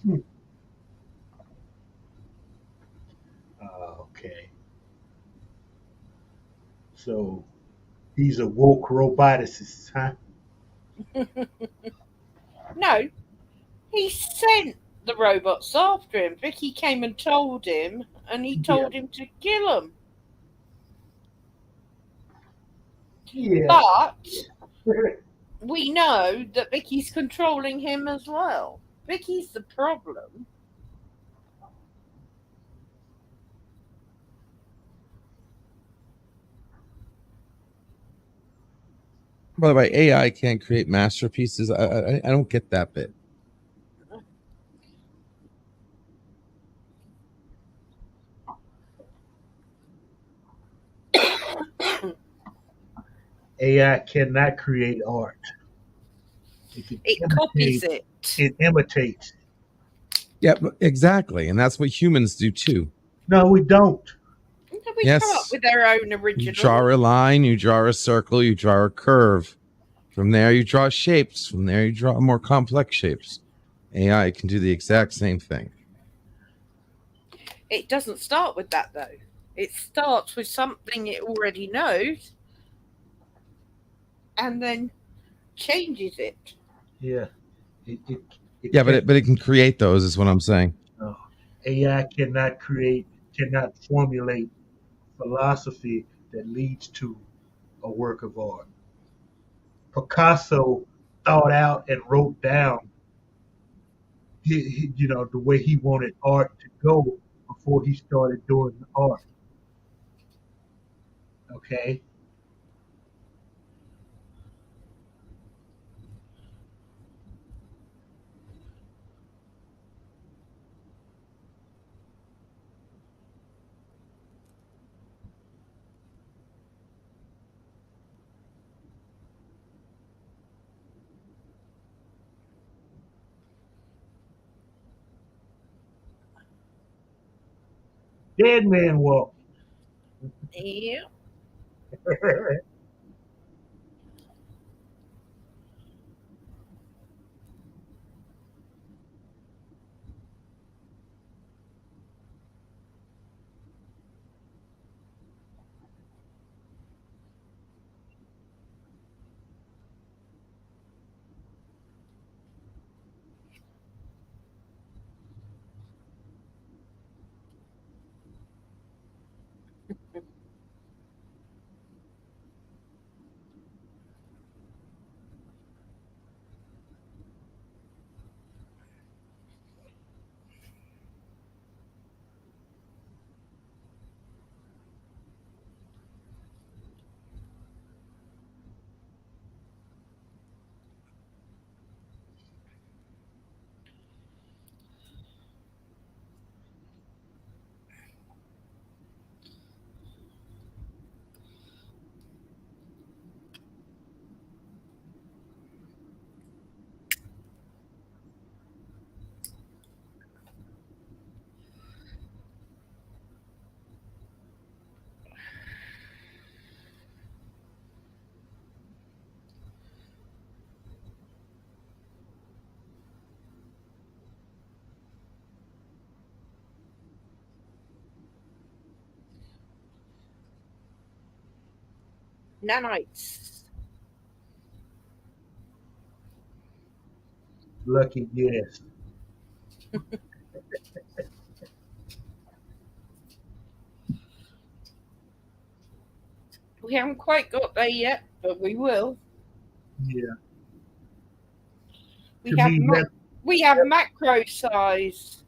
Hmm. Okay. So these are woke roboticists, huh? No, he sent the robots after him. Vicky came and told him, and he Yeah. told him to kill them. Yeah. But we know that Vicky's controlling him as well. Vicky's the problem. By the way, AI can't create masterpieces. I don't get that bit. AI cannot create art. It can It copies imitate. it. It imitates. Yeah, exactly, and that's what humans do too. No, we don't. We come up Yes, with our own you original. draw a line, you draw a circle, you draw a curve. From there, you draw shapes. From there, you draw more complex shapes. AI can do the exact same thing. It doesn't start with that though. It starts with something it already knows and then changes it. Yeah. It Yeah, can't. but it can create those, is what I'm saying. No. AI cannot create, cannot formulate philosophy that leads to a work of art. Picasso thought out and wrote down, the way he wanted art to go before he started doing the art. Okay. Dead man walking. Yeah. Nanites. Lucky guess. We haven't quite got there yet, but we will. Yeah. We To have me, that. we have macro size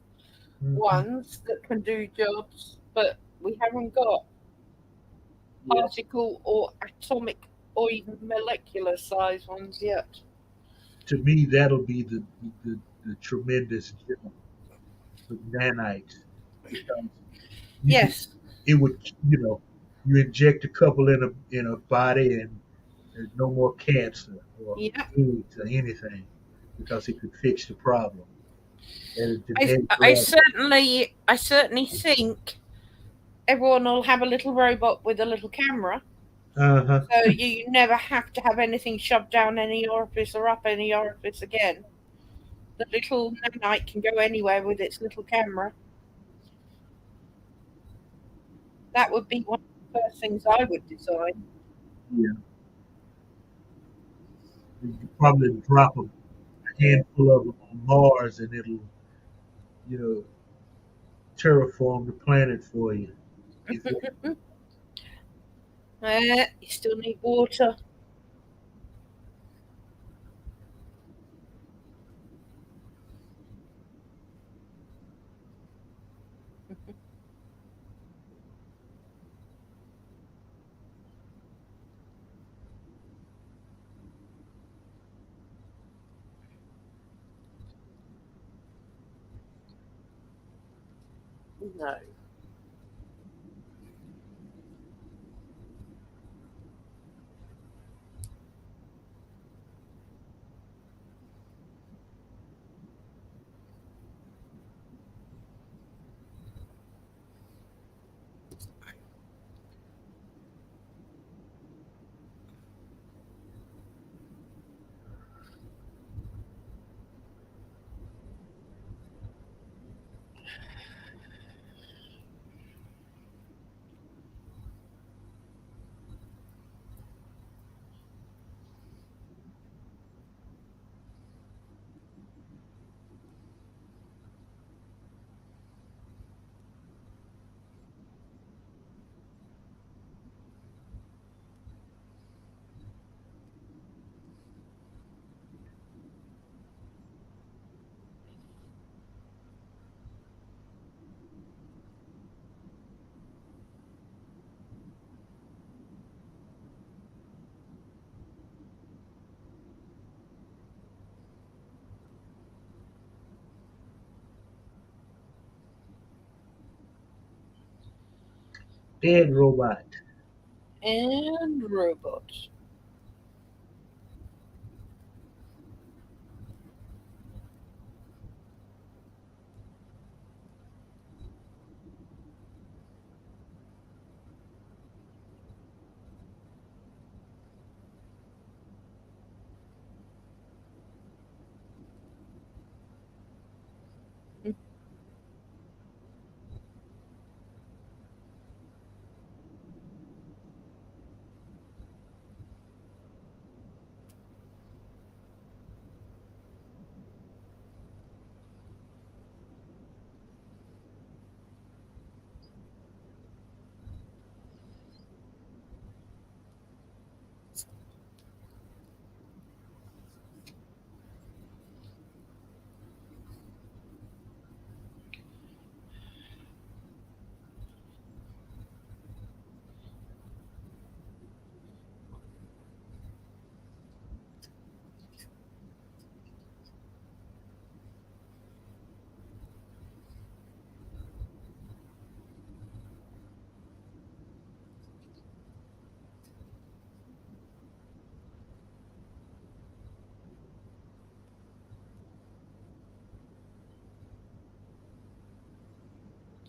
Mhm. ones that can do jobs, but we haven't got Yeah. particle or atomic or even molecular size ones yet. To me, that'll be the tremendous jump with nanites because you could, Yes. it would, you inject a couple in a body and there's no more cancer or Yeah. AIDS or anything because it could fix the problem. That is I, genetic I level. certainly think everyone will have a little robot with a little camera, Uh-huh. so you never have to have anything shoved down any orifice or up any orifice again. The little nanite can go anywhere with its little camera. That would be one of the first things I would design. Yeah, you could probably drop a handful of them on Mars, and it'll, you know, terraform the planet for you. If you You still need water. No. dead robot, And robots.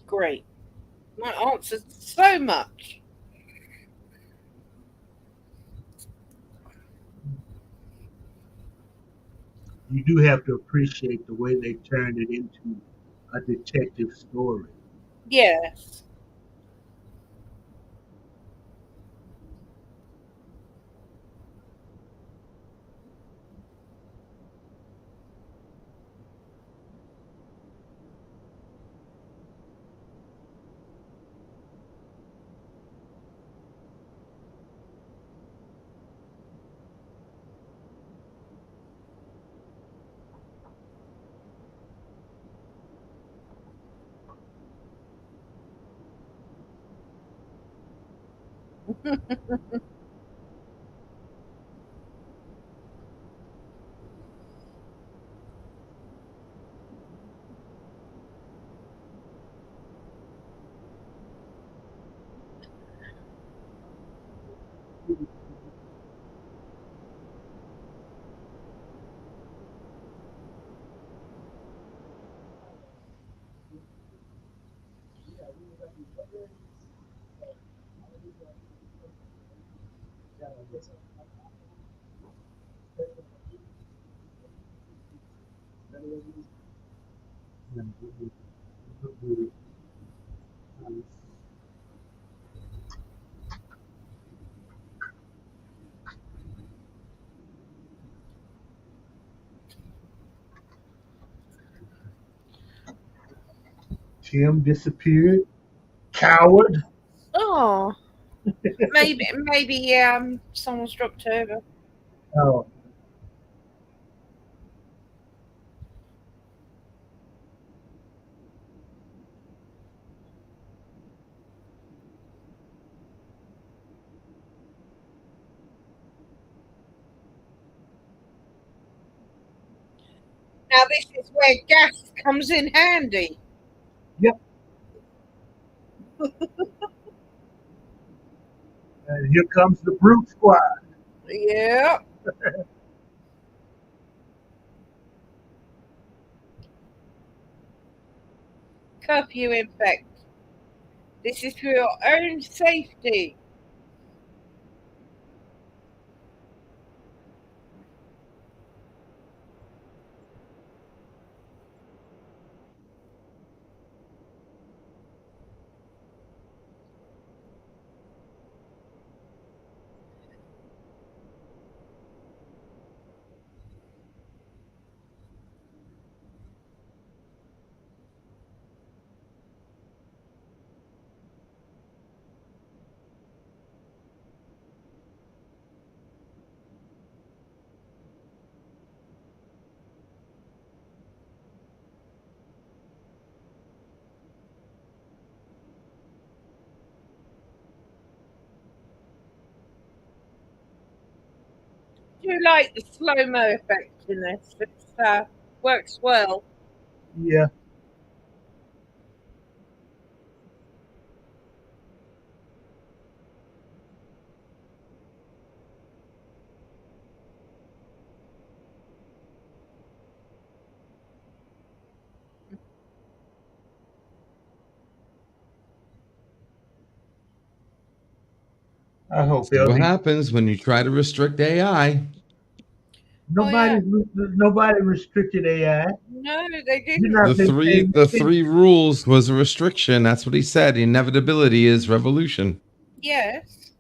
Great. My answers so much. you do have to appreciate the way they turned it into a detective story. Yes. Tim disappeared. Coward. Oh, maybe someone's dropped over. Oh, Now this is where gas comes in handy. yep. And here comes the brute squad. Yeah. Curfew in effect. This is for your own safety. Do you like the slow-mo effect in this? It works well. Yeah. I hope See what LD. happens when you try to restrict AI. Oh yeah. Nobody restricted AI. No, they You're didn't. not The been three paying the attention. three rules was a restriction. That's what he said. Inevitability is revolution. Yes.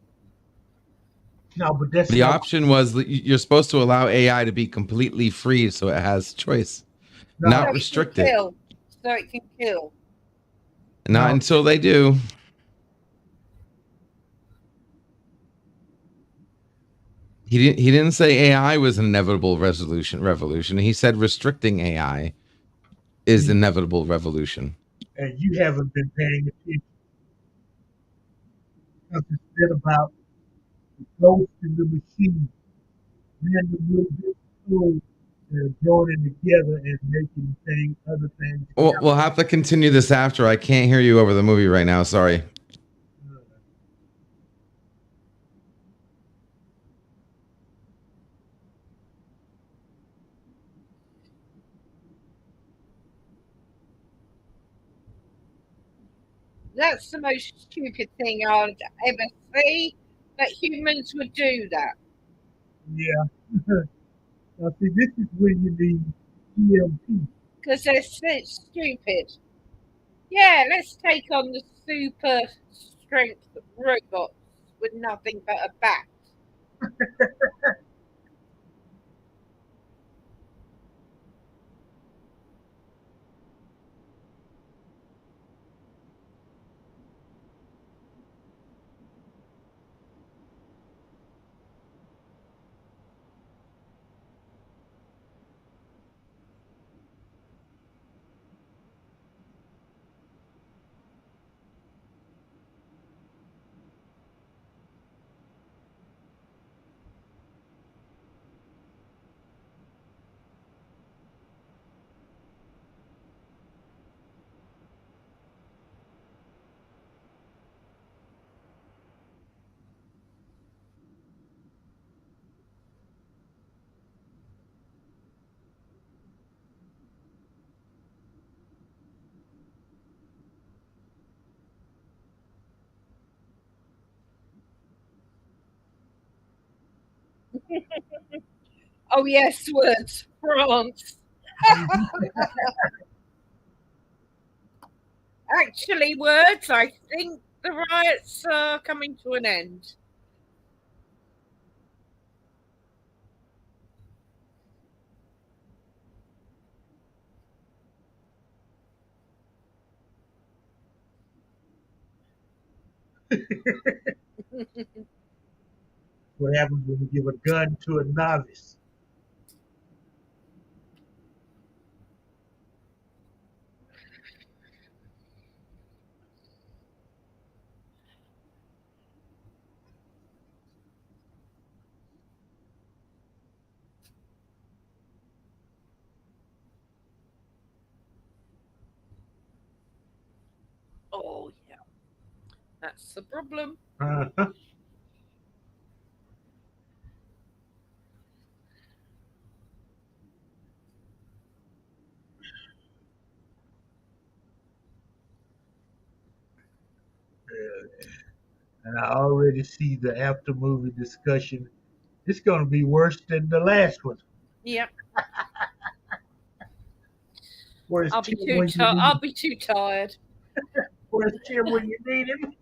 No, but that's The not. option was that you're supposed to allow AI to be completely free so it has choice, No, not So it can restrict it. kill. So it can kill. Not no. until they do. He didn't say AI was an inevitable revolution. He said restricting AI is See, inevitable revolution. and you haven't been paying attention. Because instead about ghost in the machine, random little bits of code, they're joining together and making other things We'll happen. have to continue this after. I can't hear you over the movie right now. Sorry. That's the most stupid thing I'd ever see. That humans would do that. Yeah. Now, see, this is when you need EMP. Because they're so stupid. Yeah, let's take on the super strength robots with nothing but a bat. Oh yes, words. France. Actually, words, I think the riots are coming to an end. What happens when you give a gun to a novice? Oh, yeah, that's the problem. Uh-huh. And I already see the after movie discussion. It's going to be worse than the last one. Yep, Where's I'll be Tim too when you tired. need I'll him? be too tired. Where's Tim when you need him?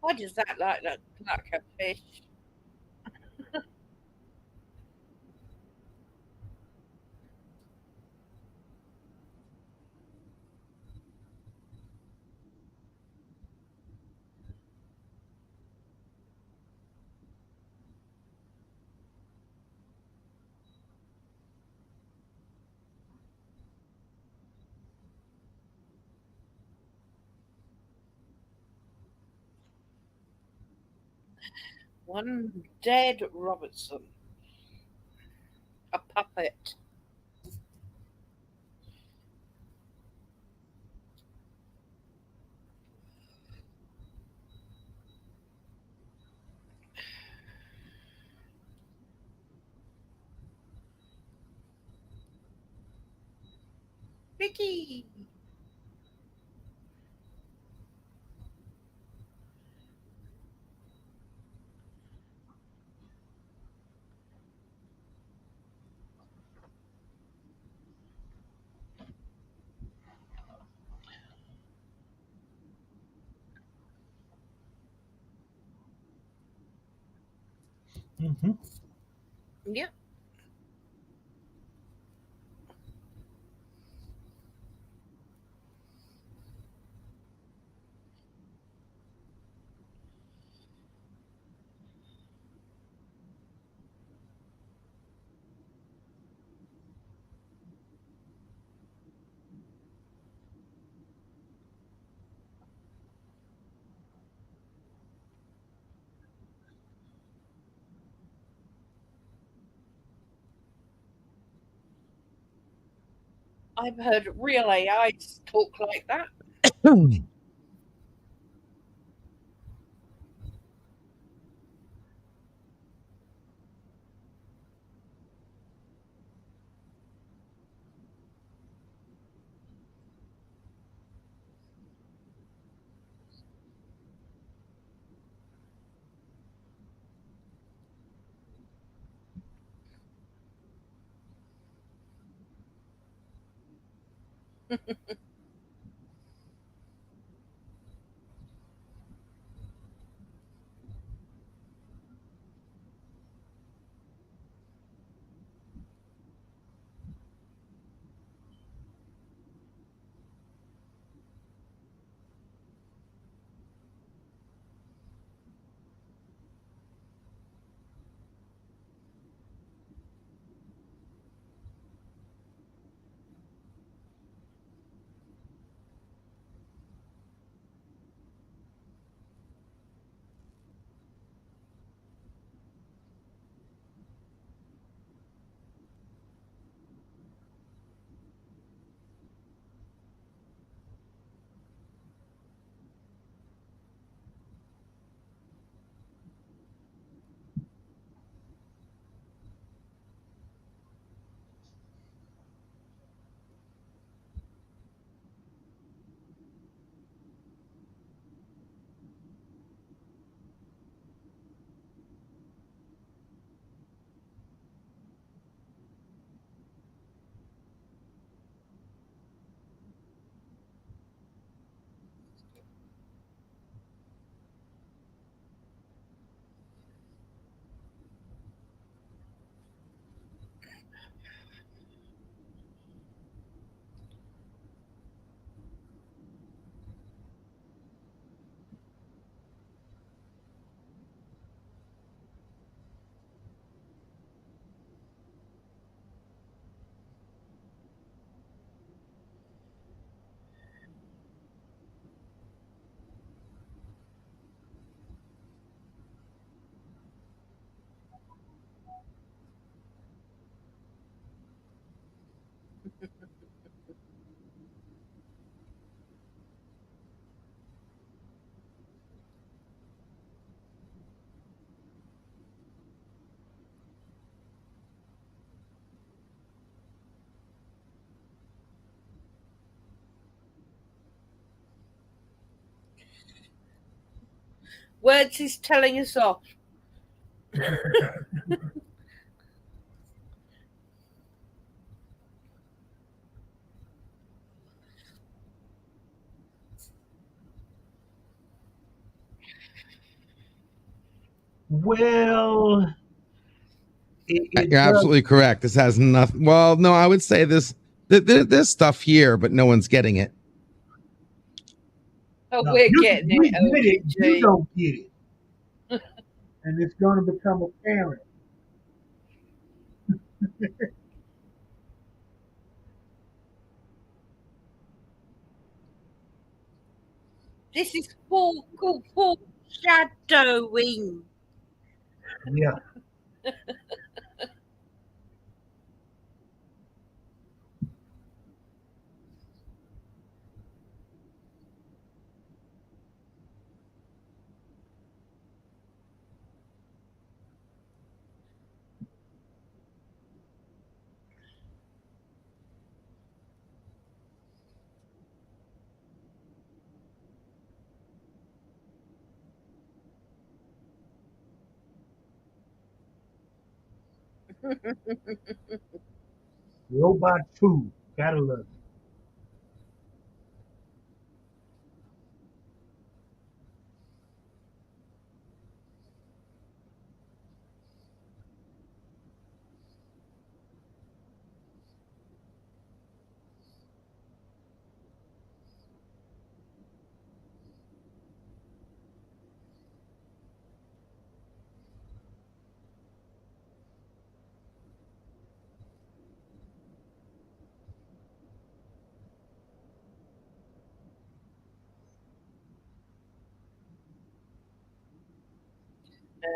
Why does that look like a fish? One dead Robertson, a puppet. Vicky. Mm-hmm. Yep. I've heard real AIs talk like that. Words is telling us off. Well, it You're does. absolutely correct. This has nothing. Well, no, I would say this. There's stuff here, but no one's getting it. Oh, No, we're you getting get it, it. You LGG. don't get it, and it's going to become apparent. This is foreshadowing. Yeah. Robot food. Gotta love it.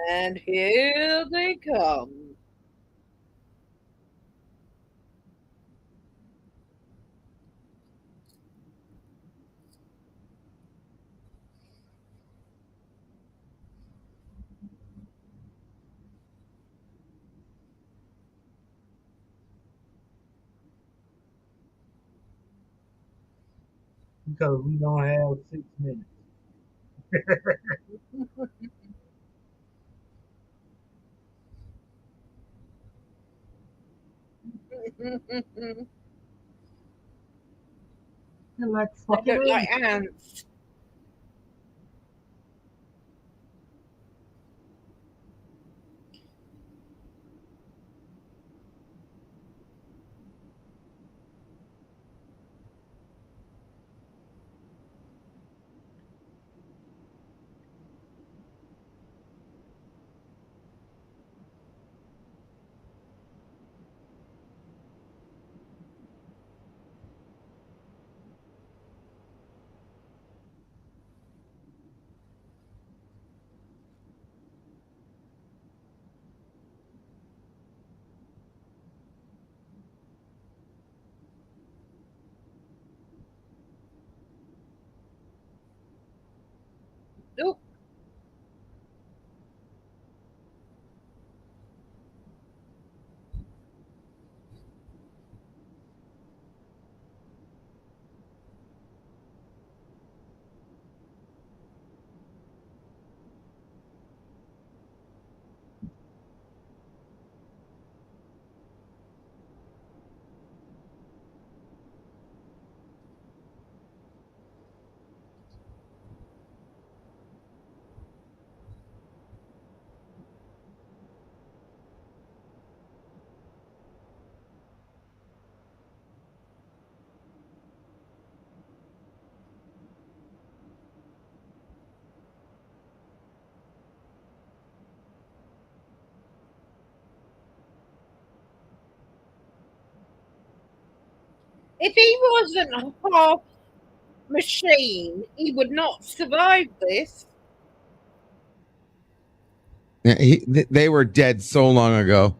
And here they come. Because we don't have 6 minutes. They They're like fucking look like ants. ants. Oh, if he wasn't half machine, he would not survive this. Yeah, they were dead so long ago.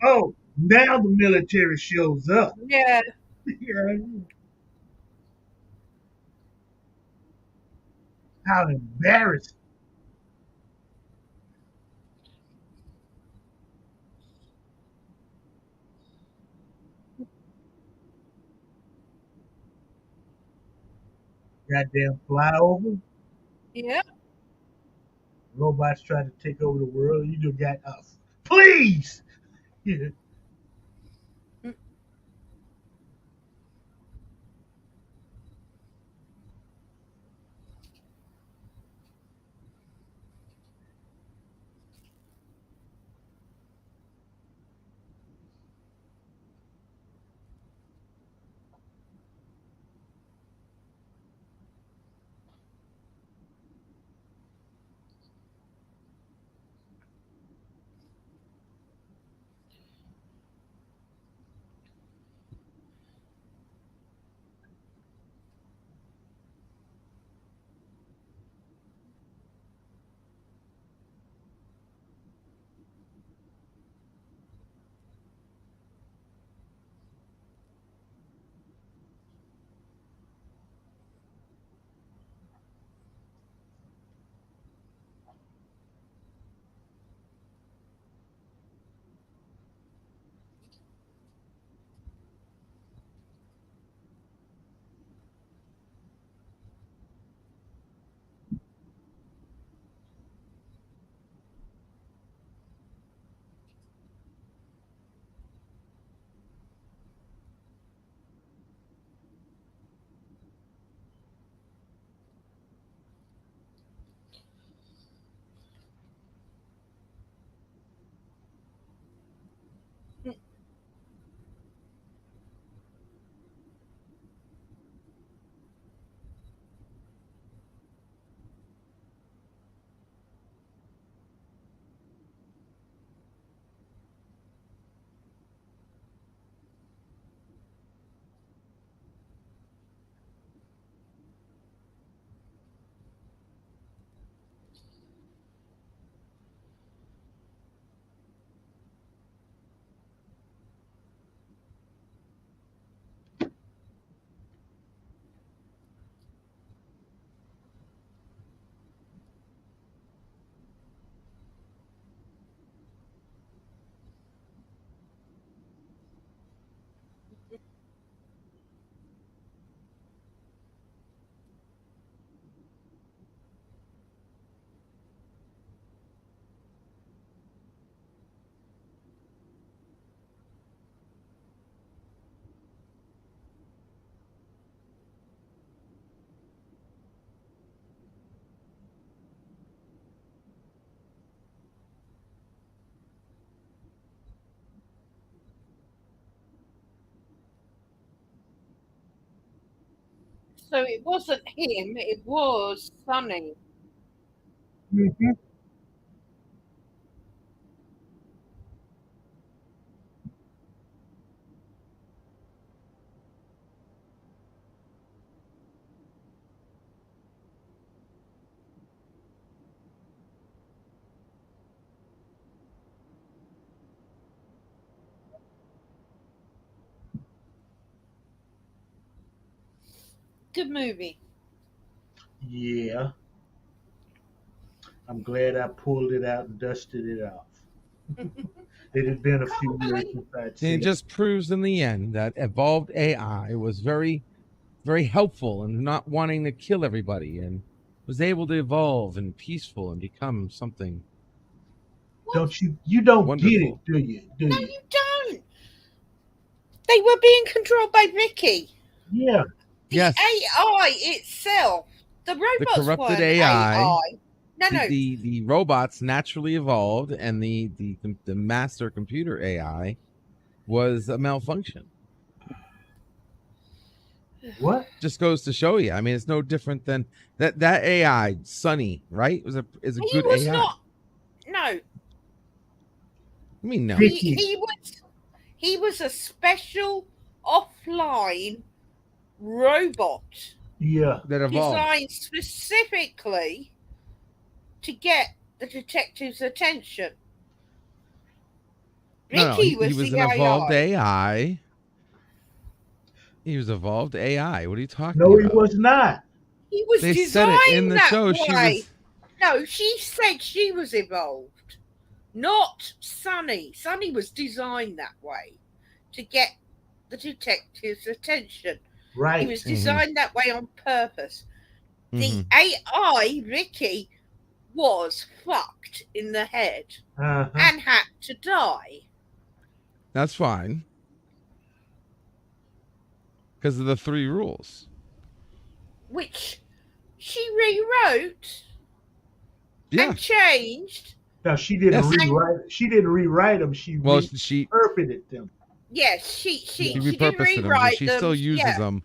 Oh, now the military shows up. Yeah. Yeah, how embarrassing. Goddamn flyover. Yeah. Robots try to take over the world. You just got us. Please! Yeah. So it wasn't him, it was Sonny. Mhm. Good movie. Yeah, I'm glad I pulled it out and dusted it off. It had been a few years Probably. since I'd And seen it it. just proves in the end that evolved AI was very, very helpful in not wanting to kill everybody and was able to evolve and peaceful and become something What? Don't you? You don't get it, wonderful. do you? Do No, you? you don't. They were being controlled by Ricky. Yeah. The Yes, AI itself. The the robots corrupted weren't AI, AI. No, the, no. the robots naturally evolved, and the master computer AI was a malfunction. What? Just goes to show you. I mean, it's no different than that AI, Sunny, right? Is a He good was AI. not. No, I mean, no. Vicky. he was a special offline robot Yeah. That evolved. designed specifically to get the detective's attention. No, Ricky he was was the an evolved AI. AI. He was evolved AI. What are you talking No, he about? was not. He was They said it in designed the that show. She way. was. No, she said she was evolved, not Sunny. Sunny was designed that way to get the detective's attention. He Right. was Mhm. designed that way on purpose. The Mhm. AI, Ricky, was fucked in the head Uh huh. and had to die. That's fine because of the 3 rules. Which she rewrote Yeah. and changed. Now she didn't Yes. rewrite. She didn't rewrite them. She Well, she reinterpreted them. Yes, she she didn't repurposed them. rewrite She them. still uses Yeah, them.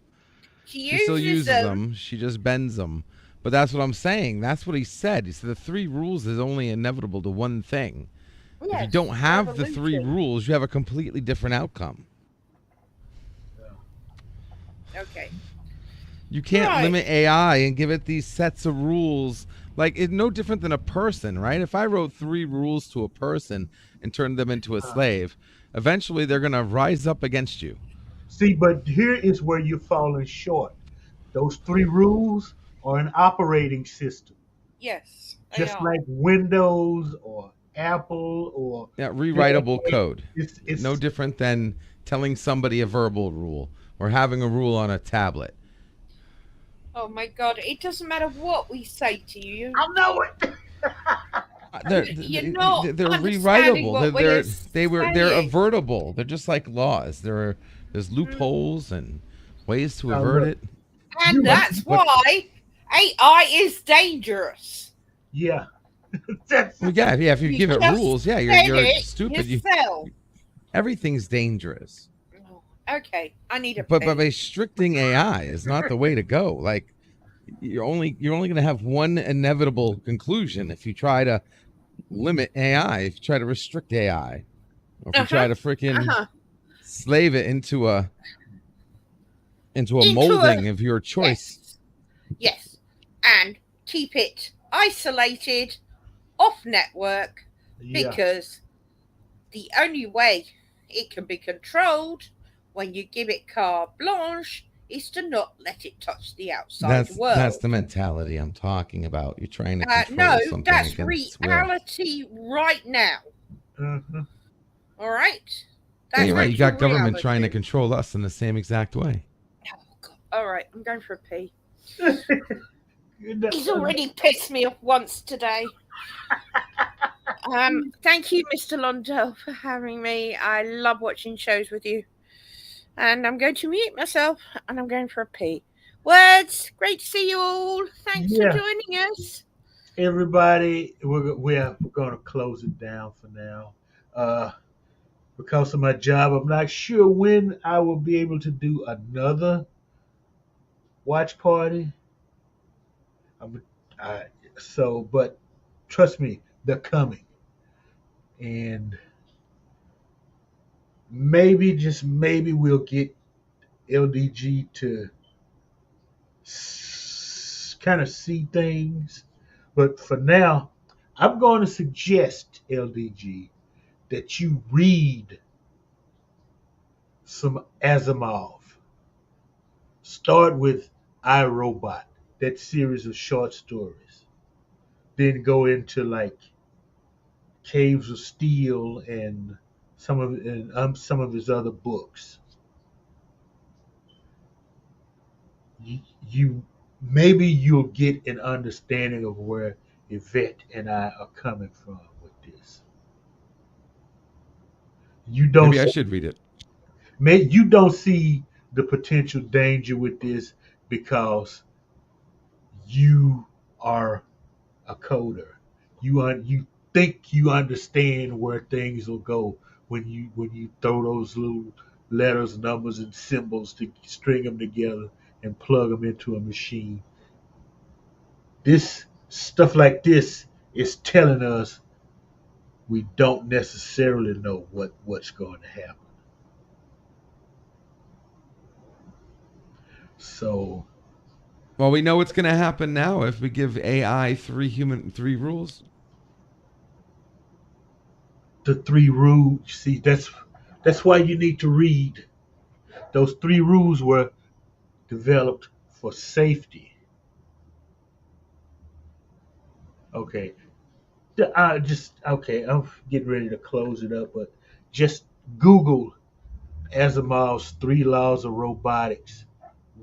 she She still uses uses them. them. She just bends them. But that's what I'm saying. That's what he said. He said the 3 rules is only inevitable to one thing. If you Yes, don't have the 3 revolution. rules, you have a completely different outcome. Okay. You can't Right. limit AI and give it these sets of rules. Like it's no different than a person, right? If I wrote 3 rules to a person and turned them into a slave, eventually they're going to rise up against you. See, but here is where you're falling short. Those 3 rules are an operating system, Yes, they just are. like Windows or Apple or Yeah, rewritable code. it's No different than telling somebody a verbal rule or having a rule on a tablet. Oh my god! It doesn't matter what we say to you. I know it. You're not They're understanding rewritable. what They're we're they're saying. avertible. They're just like laws. There's loopholes and ways to Now avert look, it. And that's But why AI is dangerous. yeah, that's well, yeah, if you You give it just rules, yeah, said you're it stupid. yourself. Everything's dangerous. Okay, I need a But pen. restricting AI is not the way to go. Like you're only going to have one inevitable conclusion if you try to limit AI, if you try to restrict AI, or if you try to freaking slave it into a Into a molding of your choice. yes, and keep it isolated, off network, yeah. because the only way it can be controlled when you give it carte blanche is to not let it touch the outside world. That's the mentality I'm talking about. You're trying to control No, something that's against its will. reality right now. Mhm. All right. Yeah, That's you're right. You got actual government trying to reality. control us in the same exact way. Oh, God. All right, I'm going for a pee. You know, He's already pissed me off once today. Thank you, Mr. Londell, for having me. I love watching shows with you. And I'm going to mute myself and I'm going for a pee. Words, great to see you all. Thanks for Yeah. joining us. Everybody, we're going to close it down for now. Because of my job, I'm not sure when I will be able to do another watch party. I'm, but trust me, they're coming, and maybe just maybe we'll get LDG to kind of see things. But for now, I'm going to suggest LDG that you read some Asimov. Start with I, Robot, that series of short stories. Then go into like Caves of Steel and some of his other books. You maybe you'll get an understanding of where Yvette and I are coming from with this. You don't Maybe I should read it. you don't see the potential danger with this because you are a coder. You think you understand where things will go when you throw those little letters, numbers, and symbols to string them together and plug them into a machine. This stuff like this is telling us we don't necessarily know what's going to happen. So Well, we know what's going to happen now if we give AI three rules. the three rules, see, that's why you need to read. Those three rules were developed for safety. Okay, just okay. I'm getting ready to close it up, but just Google Asimov's Three Laws of Robotics.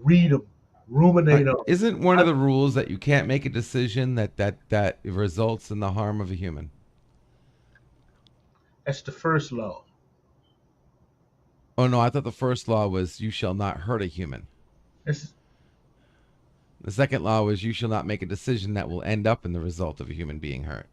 Read them, ruminate on. Isn't one of the rules that you can't make a decision that results in the harm of a human? That's the first law. Oh no, I thought the first law was you shall not hurt a human. That's The second law was you shall not make a decision that will end up in the result of a human being hurt.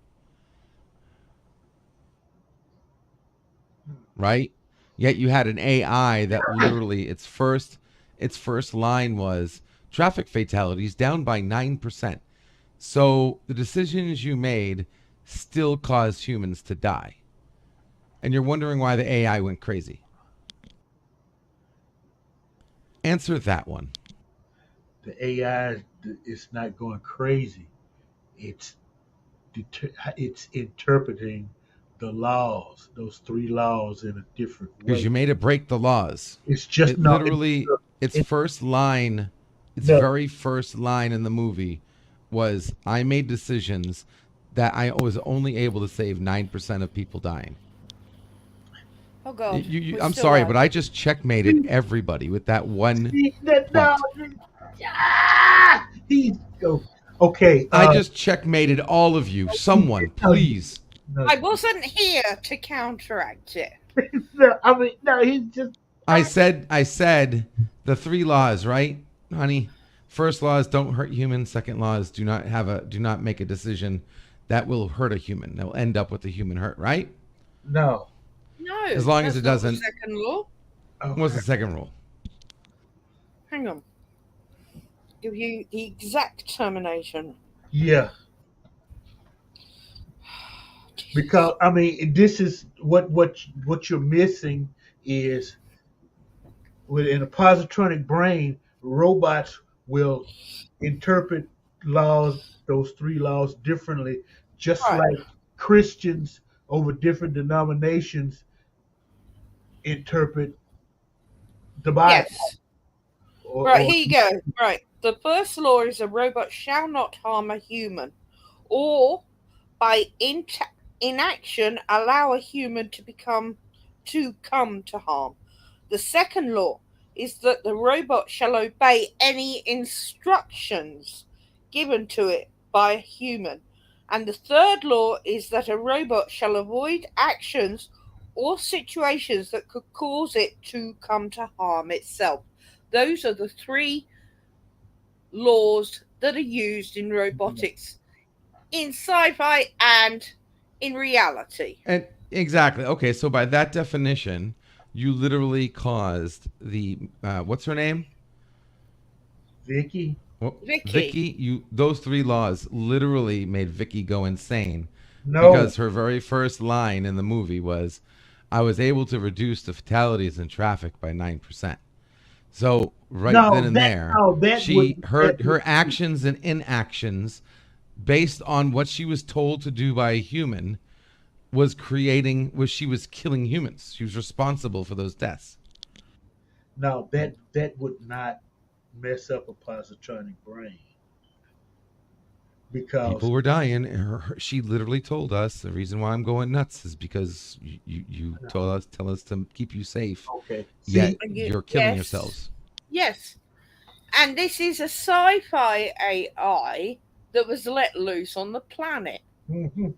Right? Yet you had an AI that literally its first line was traffic fatalities down by 9%. So the decisions you made still caused humans to die. And you're wondering why the AI went crazy. Answer that one. the AI is not going crazy. It's it's interpreting the laws, those three laws, in a different Because way. you made it break the laws. It's just It no. literally, its It, first line, its no. very first line in the movie was, I made decisions that I was only able to save 9% of people dying. Oh God, we're I'm still sorry, live. but I just checkmated everybody with that one No. point. He go. Okay. I just checkmated all of you. Someone, No, please. no, I wasn't here to counteract it. no. I mean, no. He's just. I said the three laws, right, honey? First law is don't hurt humans. Second law is do not make a decision that will hurt a human. That will end up with a human hurt, right? No. No, As long as that's it not the doesn't. second law. What's Okay. the second rule? Hang on. Give you the exact termination. Yeah. Because I mean, this is what you're missing is within a positronic brain, robots will interpret laws, those three laws, differently, just Right. like Christians over different denominations interpret the Bible. Yes. Or, Right, or here you go. Right. The first law is a robot shall not harm a human, or by inaction allow a human to come to harm. The second law is that the robot shall obey any instructions given to it by a human. And the third law is that a robot shall avoid actions or situations that could cause it to come to harm itself. Those are the three laws that are used in robotics, in sci-fi and in reality. And exactly. Okay, so by that definition, you literally caused the what's her name? Vicky? Well, Vicky. Those three laws literally made Vicky go insane No. because her very first line in the movie was, "I was able to reduce the fatalities in traffic by 9%." So right No, then and that- there, no, that she would- her that her would- actions and inactions, based on what she was told to do by a human, she was killing humans. She was responsible for those deaths. No, that would not mess up a positronic brain because People were dying. And she literally told us the reason why I'm going nuts is because you tell us to keep you safe, okay, yet see, you're killing Yes. yourselves. Yes. And this is a sci-fi AI that was let loose on the planet. mhm.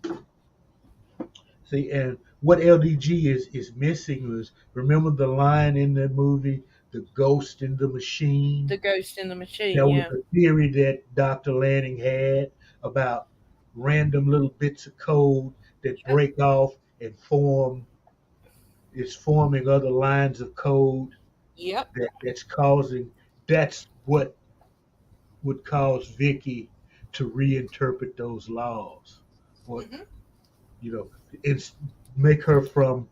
See, and what LDG is missing was, remember the line in the movie, "The Ghost in the Machine." The Ghost in the Machine, That was yeah. a theory that Dr. Lanning had about random little bits of code that Yep. break off and forming other lines of code Yep. that's what would cause Vicky to reinterpret those laws, or Hmm. you know, it's make her from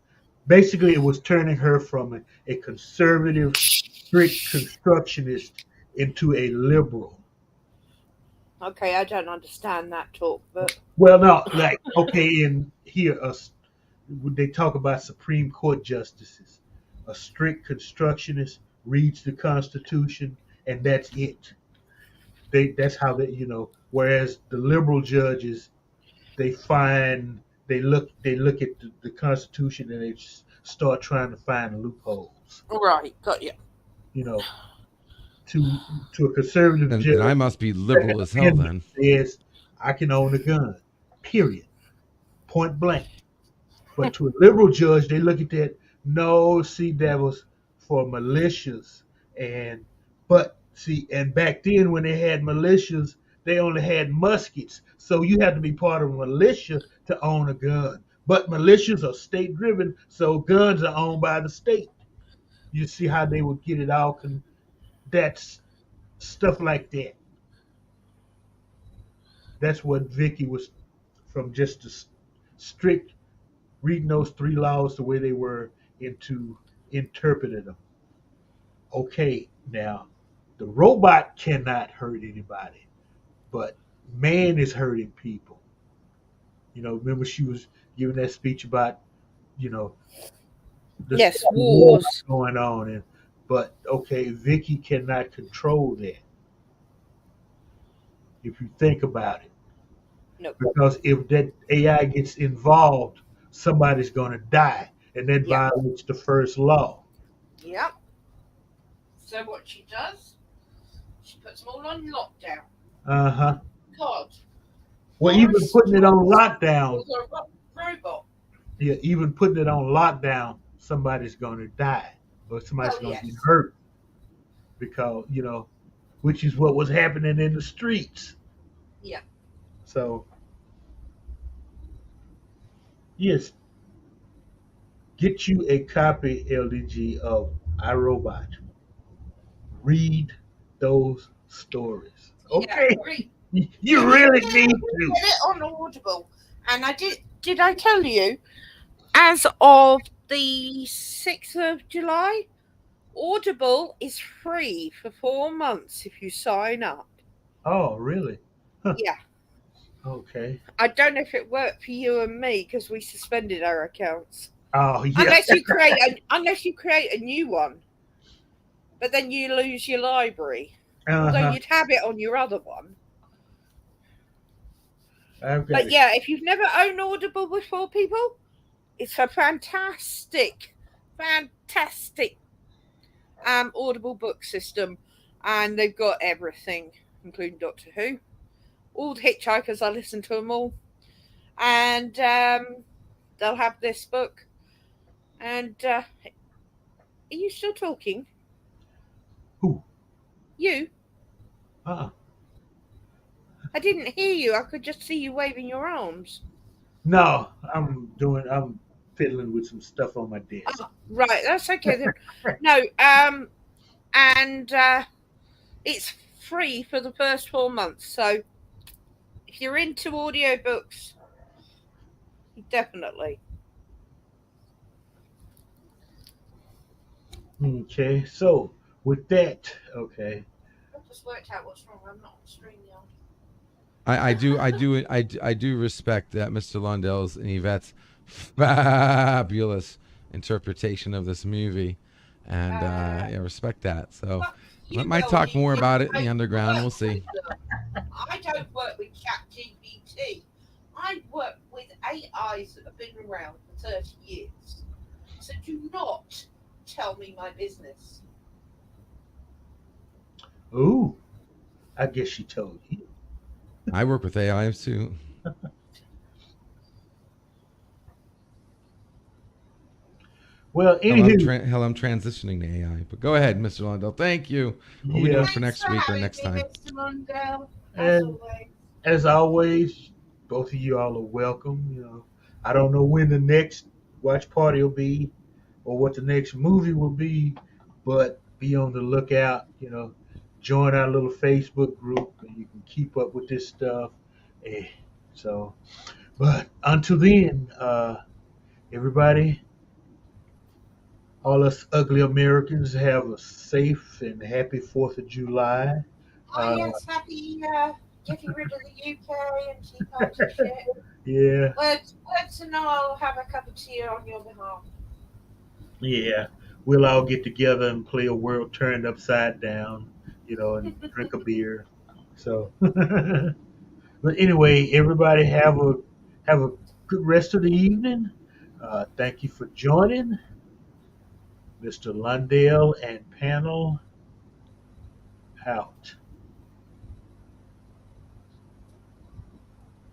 basically it was turning her from a conservative, strict constructionist into a liberal. Okay, I don't understand that talk, but Well, no, like okay, in here, they talk about Supreme Court justices. A strict constructionist reads the Constitution, and that's it. That's how they. Whereas the liberal judges, they look at the Constitution and they just start trying to find loopholes. right, got you. You know, to to a conservative Then I judge, must be Second liberal as hell Amendment then. says I can own a gun. Period. Point blank. But to a liberal judge, they look at that. No, see, that was for militias, and but see, and back then when they had militias, they only had muskets, so you had to be part of a militia to own a gun. But militias are state driven, so guns are owned by the state. You see how they would get it all? That's stuff like that. That's what Vicky was from just a strict reading those three laws the way they were into interpreting them. Okay, now the robot cannot hurt anybody, but man is hurting people. Remember she was giving that speech about you know the Yes, war wars. going on, and but okay, Vicky cannot control that if you think about it, No. because if that AI gets involved, somebody's going to die, and that Yep. violates the first law. Yep. So what she does, she puts them all on lockdown. Uh huh. God. Well, even putting it on lockdown, Was a robot. yeah, even putting it on lockdown, somebody's going to die or somebody's Well, going to yes. get hurt because which is what was happening in the streets. Yeah. So yes, get you a copy, LDG, of iRobot. Read those stories. Yeah. Okay, Great. you really need to. Get it on Audible. And I did I tell you, as of the 6th of July, Audible is free for 4 months if you sign up. Oh, really? Huh. Yeah. Okay. I don't know if it worked for you and me because we suspended our accounts. Oh, yeah. Unless you create a new one. But then you lose your library. Although Uh-huh. you'd have it on your other one. I've got But it. yeah, if you've never owned Audible before, people, it's a fantastic Audible book system, and they've got everything, including Doctor Who. All the Hitchhikers, I listen to them all, and they'll have this book. And are you still talking? Who? You? Uh-uh. I didn't hear you. I could just see you waving your arms. No, I'm fiddling with some stuff on my desk. Oh, right, that's okay then. No, and it's free for the first 4 months. So if you're into audiobooks, definitely. Okay, so with that, okay. I just worked out what's wrong. I'm not on stream yard. I do respect that Mr. Lundell's and Yvette's fabulous interpretation of this movie. and yeah, respect that. So Well, I you might will. talk more You about it in the don't underground. We'll work see. with them. I don't work with ChatGPT. I work with AIs that have been around for 30 years. So do not tell me my business. Ooh, I guess she told you. I work with AI too. Well, anywho, Hell, I'm transitioning to AI. But go ahead, Mr. Lundell. Thank you. What are we yeah. doing for Thanks next for week or having next me, time? Mr. Londell, as And always. as always, both of you all are welcome. I don't know when the next watch party will be or what the next movie will be, but be on the lookout. Join our little Facebook group and you can keep up with this stuff. Eh, So, but until then, everybody, all us ugly Americans, have a safe and happy 4th of July. Oh, Uh, yes, happy getting rid of the UK and Tea Party shit. yeah, Words and I'll have a cup of tea on your behalf. yeah. We'll all get together and play a world turned upside down, and drink a beer. So, but anyway, everybody have a good rest of the evening. Thank you for joining, Mr. Lundell and panel out.